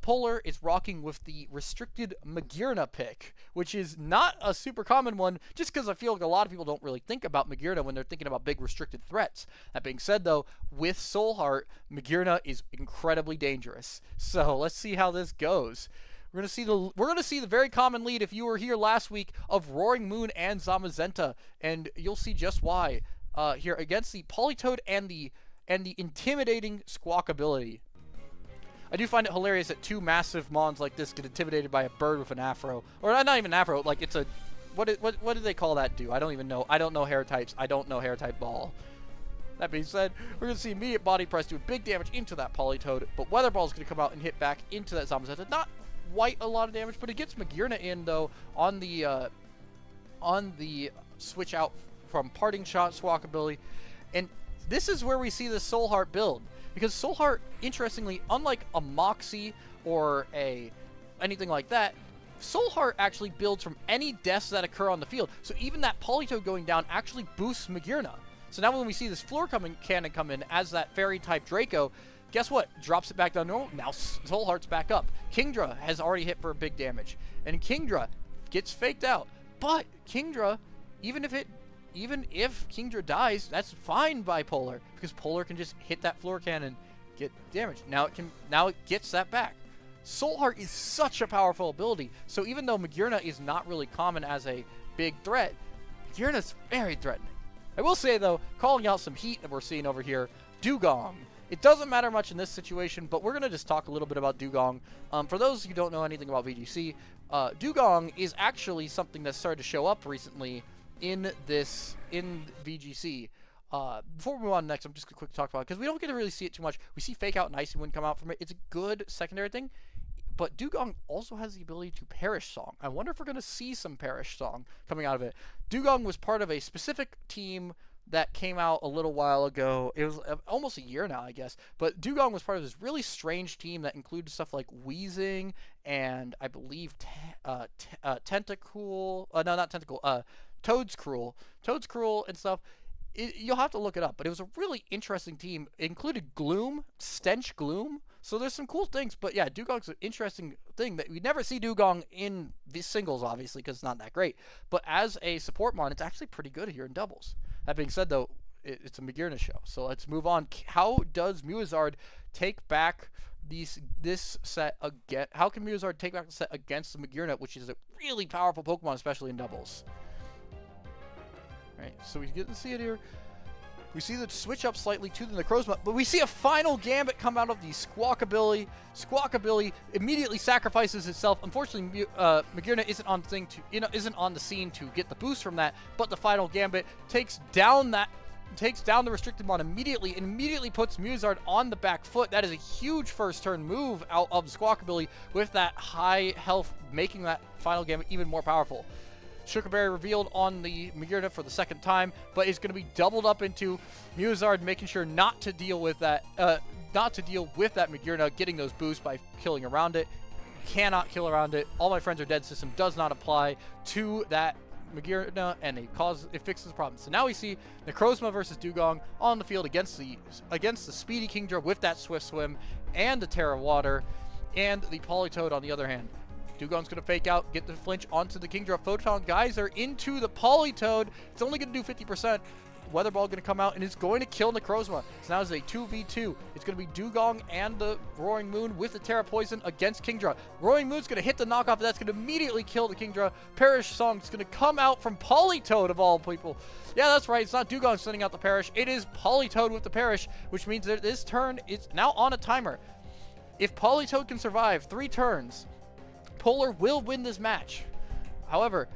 Polar is rocking with the restricted Magearna pick, which is not a super common one, just because I feel like a lot of people don't really think about Magearna when they're thinking about big restricted threats. That being said, though, with Soul Heart, Magearna is incredibly dangerous. So let's see how this goes. We're gonna see the very common lead if you were here last week of Roaring Moon and Zamazenta, and you'll see just why here against the Politoed and the intimidating Squawk ability. I do find it hilarious that two massive Mons like this get intimidated by a bird with an afro. Or not even afro, like it's a... What do they call that do? I don't even know. I don't know hair types. I don't know hair type ball. That being said, we're going to see immediate body press do big damage into that Politoed, but Weather Ball is going to come out and hit back into that Zamazenta. Not quite a lot of damage, but it gets Magearna in, though, on the switch out from Parting Shot Squawk ability. And this is where we see the Soul Heart build. Because Soul Heart, interestingly, unlike a Moxie or anything like that, Soul Heart actually builds from any deaths that occur on the field. So even that Politoed going down actually boosts Magearna. So now when we see this floor cannon come in as that fairy-type Draco, guess what? Drops it back down normal. Now Soul Heart's back up. Kingdra has already hit for big damage. And Kingdra gets faked out. But Kingdra, even if Kingdra dies, that's fine by Polar, because Polar can just hit that floor cannon, get damage. Now it gets that back. Soul Heart is such a powerful ability. So even though Magearna is not really common as a big threat, Magearna's very threatening. I will say though, calling out some heat that we're seeing over here, Dugong. It doesn't matter much in this situation, but we're going to just talk a little bit about Dugong. For those who don't know anything about VGC, Dugong is actually something that started to show up recently in VGC. Before we move on next, I'm just going to quickly talk about it, because we don't get to really see it too much. We see Fake Out and Icy Wind come out from it. It's a good secondary thing, but Dugong also has the ability to Perish Song. I wonder if we're going to see some Perish Song coming out of it. Dugong was part of a specific team that came out a little while ago. It was almost a year now, I guess. But Dugong was part of this really strange team that included stuff like Wheezing and I believe Tentacool. No, not Tentacool. Toadscruel and stuff. You'll have to look it up, but it was a really interesting team. It included Gloom, Stench Gloom. So there's some cool things, but yeah, Dugong's an interesting thing that we never see Dugong in the singles, obviously, because it's not that great. But as a support mon, it's actually pretty good here in doubles. That being said, though, it's a Magearna show, so let's move on. How does Mewizard take back this set again? How can Mewizard take back the set against the Magearna, which is a really powerful Pokemon, especially in doubles? All right, so we get to see it here. We see the switch up slightly to the Necrozma, but we see a final Gambit come out of the Squawkabilly. Squawkabilly immediately sacrifices itself. Unfortunately, Magearna isn't on the scene to get the boost from that, but the final Gambit takes down the restricted mon immediately, and immediately puts Mewizard on the back foot. That is a huge first turn move out of Squawkabilly with that high health, making that final Gambit even more powerful. Sugarberry revealed on the Magearna for the second time, but it's going to be doubled up into Mewizard, making sure not to deal with that Magearna getting those boosts by killing around it. Cannot kill around it. All My Friends Are Dead system does not apply to that Magearna, and it fixes the problem. So now we see Necrozma versus Dugong on the field against the speedy Kingdra with that Swift Swim and the Terra Water, and the Politoed on the other hand. Dugong's going to fake out, get the flinch onto the Kingdra. Photon Geyser into the Politoed. It's only going to do 50%. Weather Ball going to come out, and it's going to kill Necrozma. So now it's a 2v2. It's going to be Dugong and the Roaring Moon with the Terra Poison against Kingdra. Roaring Moon's going to hit the knockoff. That's going to immediately kill the Kingdra. Perish Song's going to come out from Politoed, of all people. Yeah, that's right. It's not Dugong sending out the Perish. It is Politoed with the Perish, which means that this turn is now on a timer. If Politoed can survive 3 turns, Polar will win this match. However,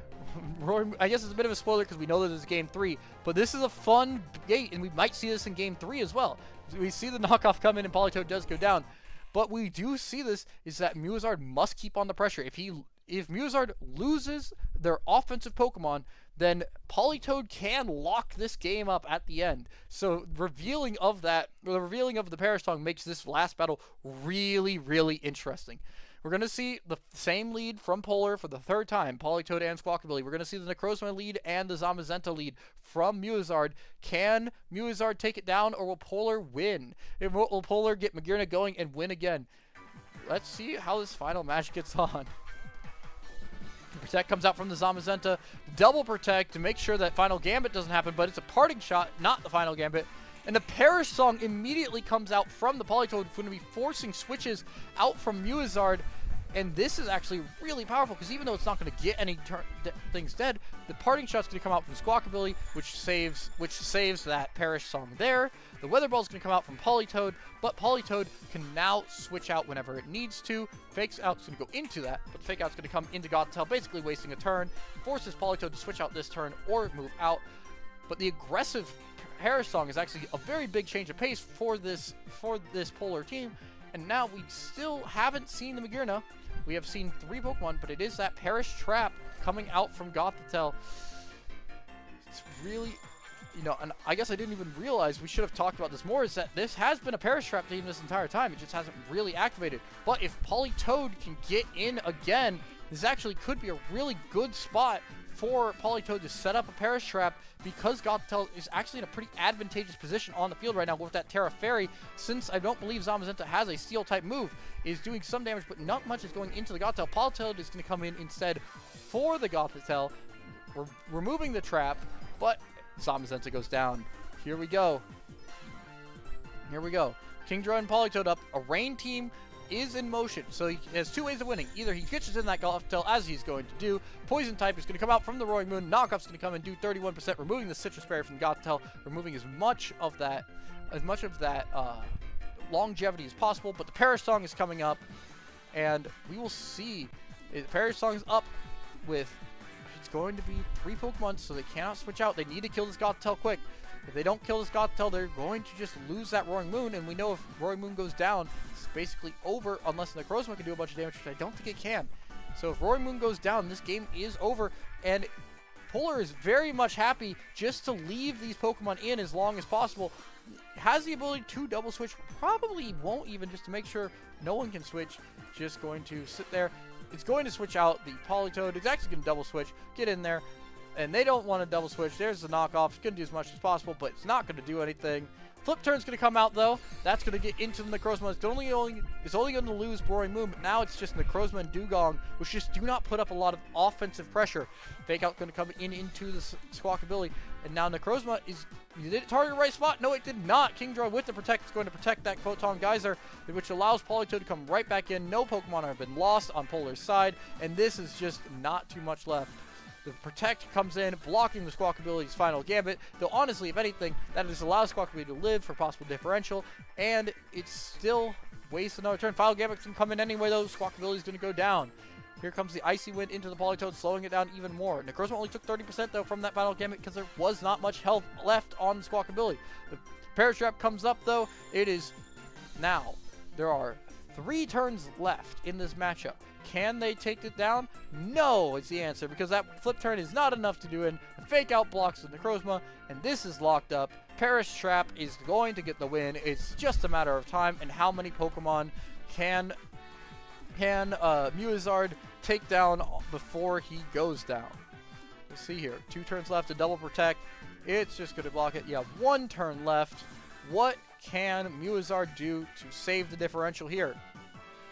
I guess it's a bit of a spoiler because we know that it's game 3, but this is a fun gate, and we might see this in game 3 as well. We see the knockoff come in, and Politoed does go down, but we do see this is that Mewizard must keep on the pressure. If Mewizard loses their offensive Pokemon, then Politoed can lock this game up at the end. So the revealing of the Perish Song makes this last battle really, really interesting. We're going to see the same lead from Polar for the 3rd time, Politoed and Squawkabilly. We're going to see the Necrozma lead and the Zamazenta lead from Mewizard. Can Mewizard take it down, or will Polar win? Will Polar get Magearna going and win again? Let's see how this final match gets on. Protect comes out from the Zamazenta. Double Protect to make sure that final Gambit doesn't happen, but it's a parting shot, not the final Gambit. And the Perish Song immediately comes out from the Politoed, going to be forcing switches out from Mewizard. And this is actually really powerful, because even though it's not going to get any things dead, the parting shot's going to come out from Squawkabilly, which saves that Perish Song there. The Weather Ball's going to come out from Politoed, but Politoed can now switch out whenever it needs to. Fake Out's going to go into that, but Fake Out's going to come into Gothitelle, basically wasting a turn. Forces Politoed to switch out this turn or move out. But the aggressive Perish Song is actually a very big change of pace for this Polar team. And now we still haven't seen the Magearna. We have seen 3 Pokemon, but it is that Perish Trap coming out from Gothitelle. It's really, and I guess I didn't even realize, we should have talked about this more, is that this has been a Perish Trap team this entire time. It just hasn't really activated. But if Politoed can get in again, this actually could be a really good spot for PWC to set up a Perish Trap, because Gothitelle is actually in a pretty advantageous position on the field right now with that Terra Fairy, since I don't believe Zamazenta has a Steel type move, is doing some damage, but not much is going into the Gothitelle. PWC is going to come in instead for the Gothitelle, removing the trap, but Zamazenta goes down. Here we go. Here we go. Kingdra and PWC up. A Rain team is in motion, so he has two ways of winning. Either he gets in that Gothitelle, as he's going to do. Poison type is going to come out from the Roaring Moon. Knockoff's going to come and do 31%, removing the Citrus Berry from Gothitelle, removing as much of that longevity as possible. But the Perish Song is coming up, and we will see. The Perish Song is up with, it's going to be 3 Pokemon, so they cannot switch out. They need to kill this Gothitelle quick. If they don't kill this Gothitelle, they're going to just lose that Roaring Moon, and we know if Roaring Moon goes down, it's basically over, unless Necrozma can do a bunch of damage, which I don't think it can. So if Roaring Moon goes down, this game is over, and Polar is very much happy just to leave these Pokemon in as long as possible. Has the ability to double switch, probably won't even, just to make sure no one can switch. Just going to sit there. It's going to switch out the Politoed. It's actually going to double switch, get in there. And they don't want to double switch. There's the knockoff. It's going to do as much as possible, but it's not going to do anything. Flip Turn's going to come out, though. That's going to get into the Necrozma. It's only going to lose Roaring Moon, but now it's just Necrozma and Dugong, which just do not put up a lot of offensive pressure. Fake Out's going to come into the Squawkabilly, and now Necrozma is... Did it target the right spot? No, it did not. Kingdra with the Protect is going to protect that Photon Geyser, which allows Politoed to come right back in. No Pokemon have been lost on Polar's side, and this is just not too much left. The Protect comes in, blocking the Squawkabilly's final Gambit, though honestly, if anything, that just allows Squawkabilly to live for possible differential, and it still wastes another turn. Final Gambit can come in anyway, though. Squawkabilly's going to go down. Here comes the Icy Wind into the Politoed, slowing it down even more. Necrozma only took 30%, though, from that final Gambit, because there was not much health left on the Squawkabilly. The Perish Trap comes up, though. It is now. There are 3 turns left in this matchup. Can they take it down? No, is the answer, because that Flip Turn is not enough to do it. The Fake Out blocks the Necrozma, and this is locked up. Perish Trap is going to get the win. It's just a matter of time, and how many Pokemon can Mewizard take down before he goes down. Let's see here. 2 turns left to double protect. It's just going to block it. Yeah, 1 turn left. What can Mewizard do to save the differential here?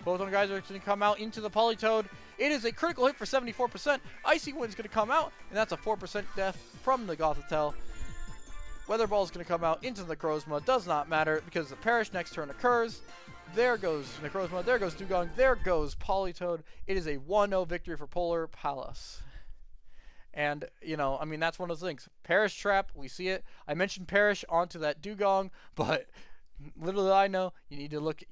Photon Geyser is going to come out into the Politoed. It is a critical hit for 74%. Icy Wind is going to come out, and that's a 4% death from the Gothitelle. Weather Ball is going to come out into the Necrozma. Does not matter, because the Perish next turn occurs. There goes Necrozma. There goes Dugong. There goes Politoed. It is a 1-0 victory for Polar Palace. And, you know, I mean, that's one of those things. Perish Trap, we see it. I mentioned Perish onto that Dugong, but... little did I know, you need to look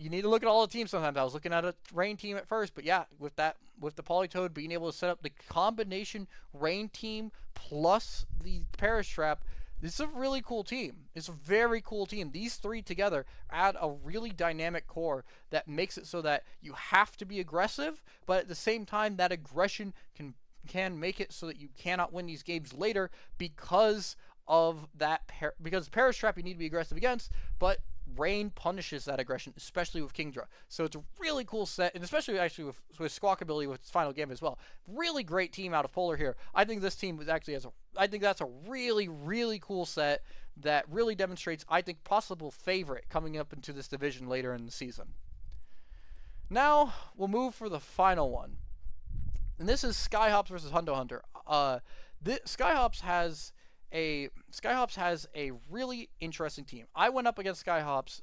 at all the teams sometimes. I was looking at a Rain team at first, but yeah, with the Politoed being able to set up the combination Rain team plus the Perish Trap, this is a really cool team. It's a very cool team. These 3 together add a really dynamic core that makes it so that you have to be aggressive, but at the same time, that aggression can make it so that you cannot win these games later because of that. Because Perish Trap you need to be aggressive against, but Rain punishes that aggression, especially with Kingdra. So it's a really cool set, and especially actually with Squawkabilly with its final game as well. Really great team out of Polar here. I think this team actually I think that's a really, really cool set that really demonstrates, I think, possible favorite coming up into this division later in the season. Now, we'll move for the final one. And this is SkyHops versus Hundo Hunter. SkyHops has a really interesting team. I went up against SkyHops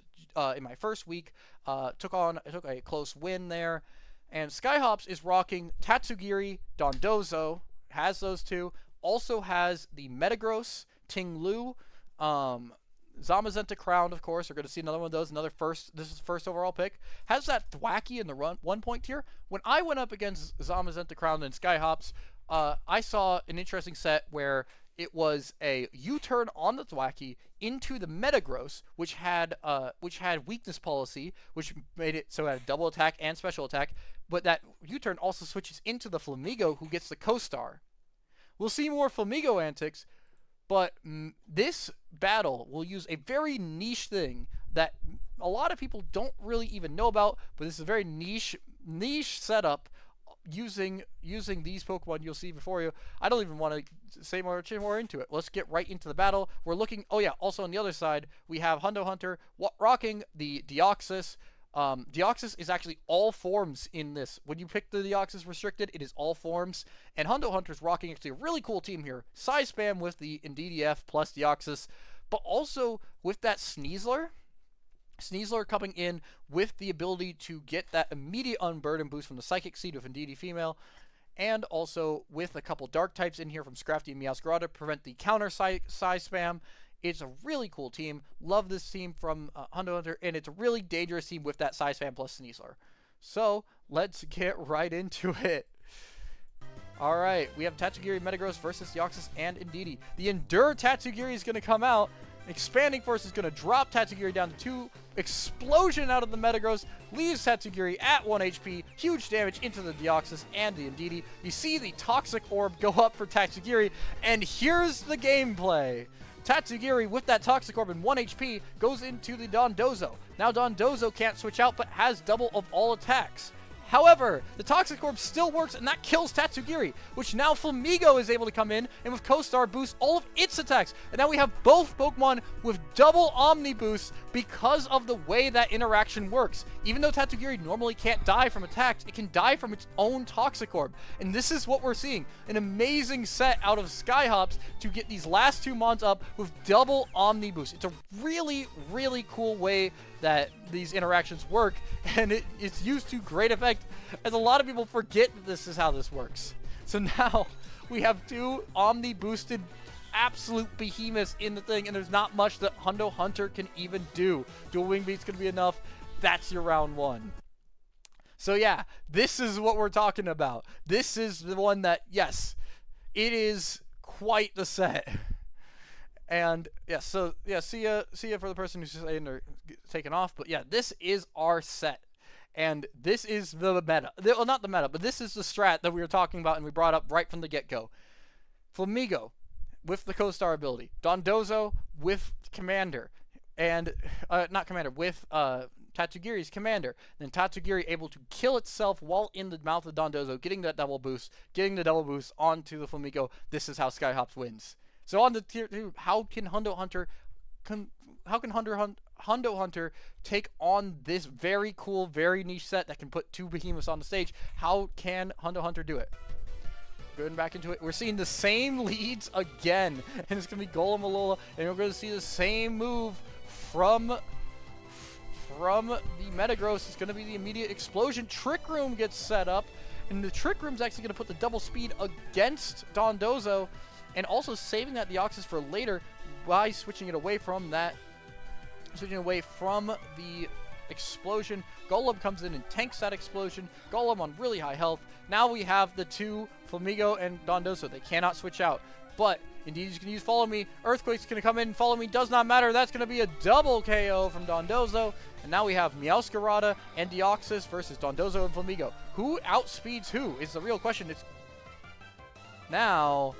in my first week. Took a close win there. And SkyHops is rocking Tatsugiri, Dondozo, has those 2. Also has the Metagross, Tinglu, Zamazenta Crown, of course. We're going to see another one of those. This is first overall pick. Has that Thwacky in the 1-point tier. When I went up against Zamazenta Crown and SkyHops, I saw an interesting set where it was a U-turn on the Thwacky into the Metagross, which had weakness policy, which made it so it had double attack and special attack. But that U-turn also switches into the Flamigo, who gets the Co-Star. We'll see more Flamigo antics, but this battle will use a very niche thing that a lot of people don't really even know about. But this is a very niche setup using these Pokemon you'll see before you. I don't even want to say much more into it. Let's get right into the battle. We're looking, oh yeah, also on the other side, we have Hundo Hunter rocking the Deoxys. Deoxys is actually all forms in this. When you pick the Deoxys restricted, it is all forms. And Hundo Hunter's rocking actually a really cool team here. Size Spam with the Indeedee plus Deoxys, but also with that Sneasler. Sneasler coming in with the ability to get that immediate Unburden boost from the Psychic Seed with Indeedee female, and also with a couple Dark types in here from Scrafty and Meowscarada to prevent the counter size spam. It's a really cool team. Love this team from Hundo Hunter, and it's a really dangerous team with that size spam plus Sneasler. So let's get right into it. Alright, we have Tatsugiri, Metagross versus Deoxys and Indeedee. The Endure Tatsugiri is going to come out. Expanding Force is going to drop Tatsugiri down to 2. Explosion out of the Metagross leaves Tatsugiri at 1 HP. Huge damage into the Deoxys and the Indeedee. You see the Toxic Orb go up for Tatsugiri, and here's the gameplay. Tatsugiri, with that Toxic Orb and 1 HP, goes into the Dondozo. Now Dondozo can't switch out, but has double of all attacks. However, the Toxic Orb still works, and that kills Tatsugiri, which now Flamigo is able to come in, and with Co-Star boost all of its attacks. And now we have both Pokemon with double Omni boosts because of the way that interaction works. Even though Tatsugiri normally can't die from attacks, it can die from its own Toxic Orb. And this is what we're seeing. An amazing set out of SkyHops to get these last 2 mons up with double Omni boost. It's a really, really cool way that these interactions work, and it's used to great effect, as a lot of people forget that this is how this works. So now we have 2 Omni boosted absolute behemoths in the thing, and there's not much that Hundo Hunter can even do. Dual Wing Beat's gonna be enough. That's your round 1. So yeah, this is what we're talking about. This is the one that, yes, it is quite the set. And yeah, so yeah, see ya for the person who's saying they're taking off. But yeah, this is our set, and this is the meta. Well, not the meta, but this is the strat that we were talking about and we brought up right from the get-go. Flamigo with the Co-Star ability, Dondozo with Commander, and not Commander, with Tatsugiri's Commander. Then Tatsugiri able to kill itself while in the mouth of Dondozo, getting that double boost, onto the Flamigo. This is how SkyHops wins. So on the tier 2, how can Hundo Hunter take on this very cool, very niche set that can put 2 behemoths on the stage? How can Hundo Hunter do it? Going back into it, we're seeing the same leads again, and it's going to be Golem Alola, and we're going to see the same move from the Metagross. It's going to be the immediate explosion. Trick Room gets set up, and the Trick Room's actually going to put the double speed against Dondozo, and also saving that Deoxys for later by switching it away from that, the explosion. Golem comes in and tanks that explosion. Golem on really high health. Now we have the 2, Flamigo and Dondozo. They cannot switch out, but Indeedee's going to use Follow Me. Earthquake's going to come in and Follow Me. Does not matter. That's going to be a double KO from Dondozo. And now we have Meowscarada and Deoxys versus Dondozo and Flamigo. Who outspeeds who is the real question. It's now...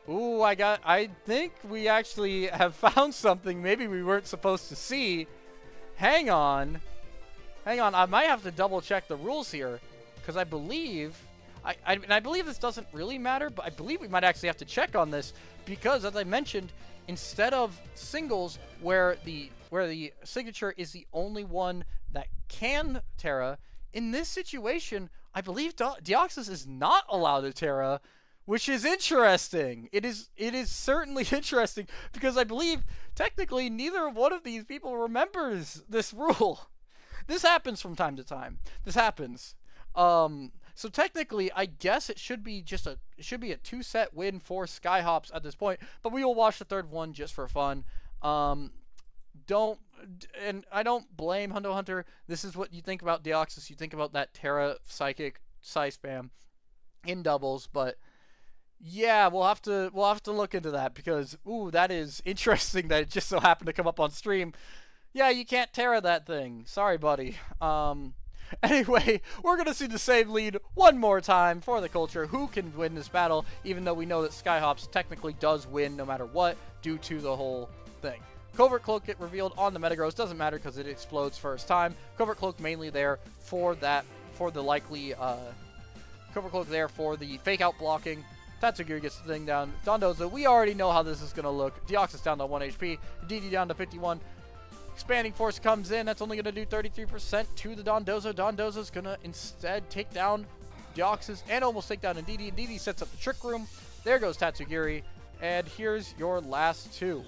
Ooh, I think we actually have found something maybe we weren't supposed to see. Hang on, I might have to double check the rules here, because I believe, I believe this doesn't really matter, but I believe we might actually have to check on this, because as I mentioned, instead of singles where the signature is the only one that can Terra, in this situation, I believe Deoxys is not allowed to Terra, which is interesting. It is certainly interesting, because I believe technically neither one of these people remembers this rule. This happens from time to time. This happens. So technically, I guess it should be a 2-set win for SkyHops at this point, but we will watch the third one just for fun. And I don't blame Hundo Hunter. This is what you think about Deoxys. You think about that Terra Psychic Psy Spam in doubles, but yeah, we'll have to look into that, because ooh, that is interesting that it just so happened to come up on stream. Yeah, you can't Terra that thing. Sorry, buddy. Anyway, we're going to see the same lead one more time for the culture. Who can win this battle, even though we know that SkyHops technically does win no matter what due to the whole thing. Covert Cloak get revealed on the Metagross. Doesn't matter because it explodes first time. Covert Cloak mainly there for that for the likely cover cloak there for the fake out blocking. Tatsugiri gets the thing down. Dondozo, we already know how this is going to look. Deoxys down to 1 HP. DD down to 51. Expanding Force comes in. That's only going to do 33% to the Dondozo. Dondozo's going to instead take down Deoxys and almost take down Ndidi. Ndidi sets up the Trick Room. There goes Tatsugiri. And here's your last two.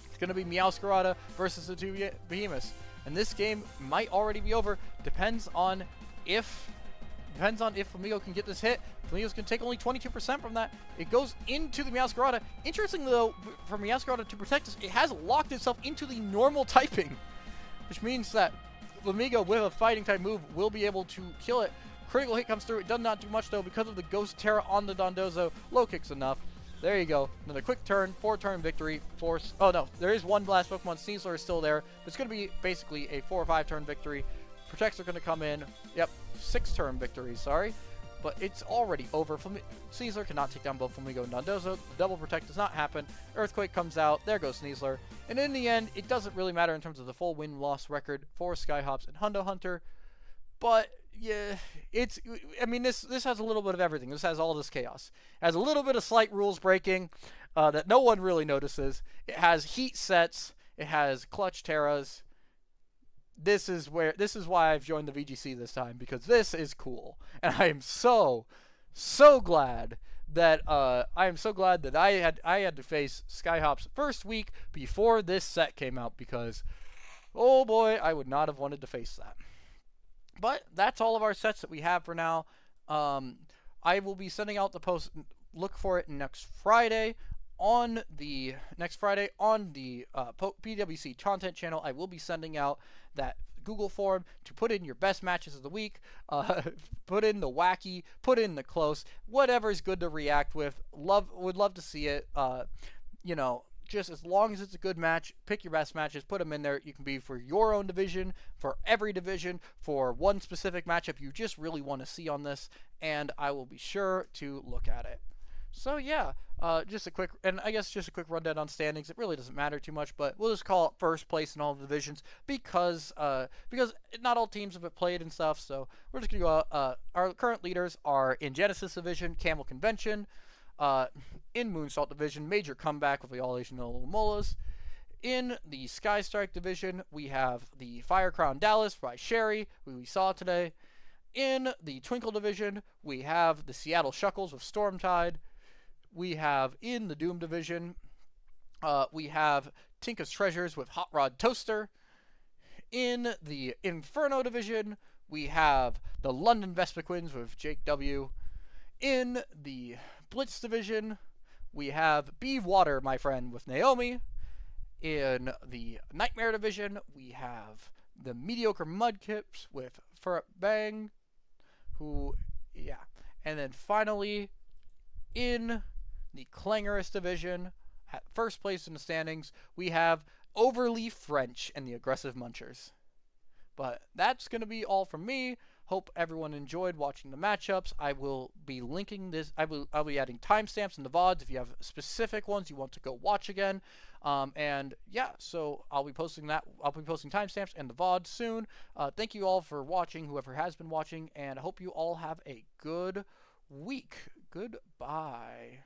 It's going to be Meowscarada versus the two Behemoths. And this game might already be over. Depends on if Flamigo can get this hit. Flamigo's going to take only 22% from that. It goes into the Meowscarada. Interestingly, though, for Meowscarada to protect us, it has locked itself into the normal typing, which means that Flamigo, with a fighting type move, will be able to kill it. Critical hit comes through. It does not do much, though, because of the Ghost Terra on the Dondozo. Low kick's enough. There you go. Another quick turn, 4-turn victory. Force. Oh, no. There is one last Pokemon. Sneasler is still there. But it's going to be basically a 4 or 5-turn victory. Protects are going to come in. Yep. 6-turn victory, sorry. But it's already over. Sneasler cannot take down both Flamigo and Dondozo. Double Protect does not happen. Earthquake comes out. There goes Sneasler. And in the end, it doesn't really matter in terms of the full win-loss record for SkyHops and Hundo Hunter. But yeah, I mean, this has a little bit of everything. This has all this chaos. It has a little bit of slight rules breaking that no one really notices. It has heat sets. It has clutch terras. This is why I've joined the VGC this time, because this is cool, and I am so glad that I had to face SkyHops first week before this set came out, because oh boy, I would not have wanted to face that. But that's all of our sets that we have for now. I will be sending out the post. Look for it next Friday on the PWC content channel. I will be sending out that Google form to put in your best matches of the week. Put in the wacky, put in the close, whatever is good to react with. Would love to see it. You know, just as long as it's a good match, pick your best matches, put them in there. You can be for your own division, for every division, for one specific matchup you just really want to see on this, and I will be sure to look at it. So yeah, just a quick rundown on standings. It really doesn't matter too much, but we'll just call it first place in all the divisions because not all teams have played and stuff. So we're just gonna go. Our current leaders are in Genesis Division, Camel Convention. In Moonsault Division, Major Comeback with the All Asian Molas. In the Sky Strike Division, we have the Fire Crown Dallas by Sherry, who we saw today. In the Twinkle Division, we have the Seattle Shuckles with Stormtide. We have in the Doom Division, we have Tinka's Treasures with Hot Rod Toaster. In the Inferno Division, we have the London Vespiquins with Jake W. In the Blitz Division, we have Be Water, my friend, with Naomi. In the Nightmare Division, we have the Mediocre Mudkips with Furp Bang, and then finally, in the Clangorous Division, at first place in the standings, we have Overly French and the Aggressive Munchers. But that's going to be all from me. Hope everyone enjoyed watching the matchups. I will be linking this. I'll be adding timestamps in the VODs if you have specific ones you want to go watch again. And yeah, so I'll be posting that. I'll be posting timestamps and the VODs soon. Thank you all for watching, whoever has been watching, and I hope you all have a good week. Goodbye.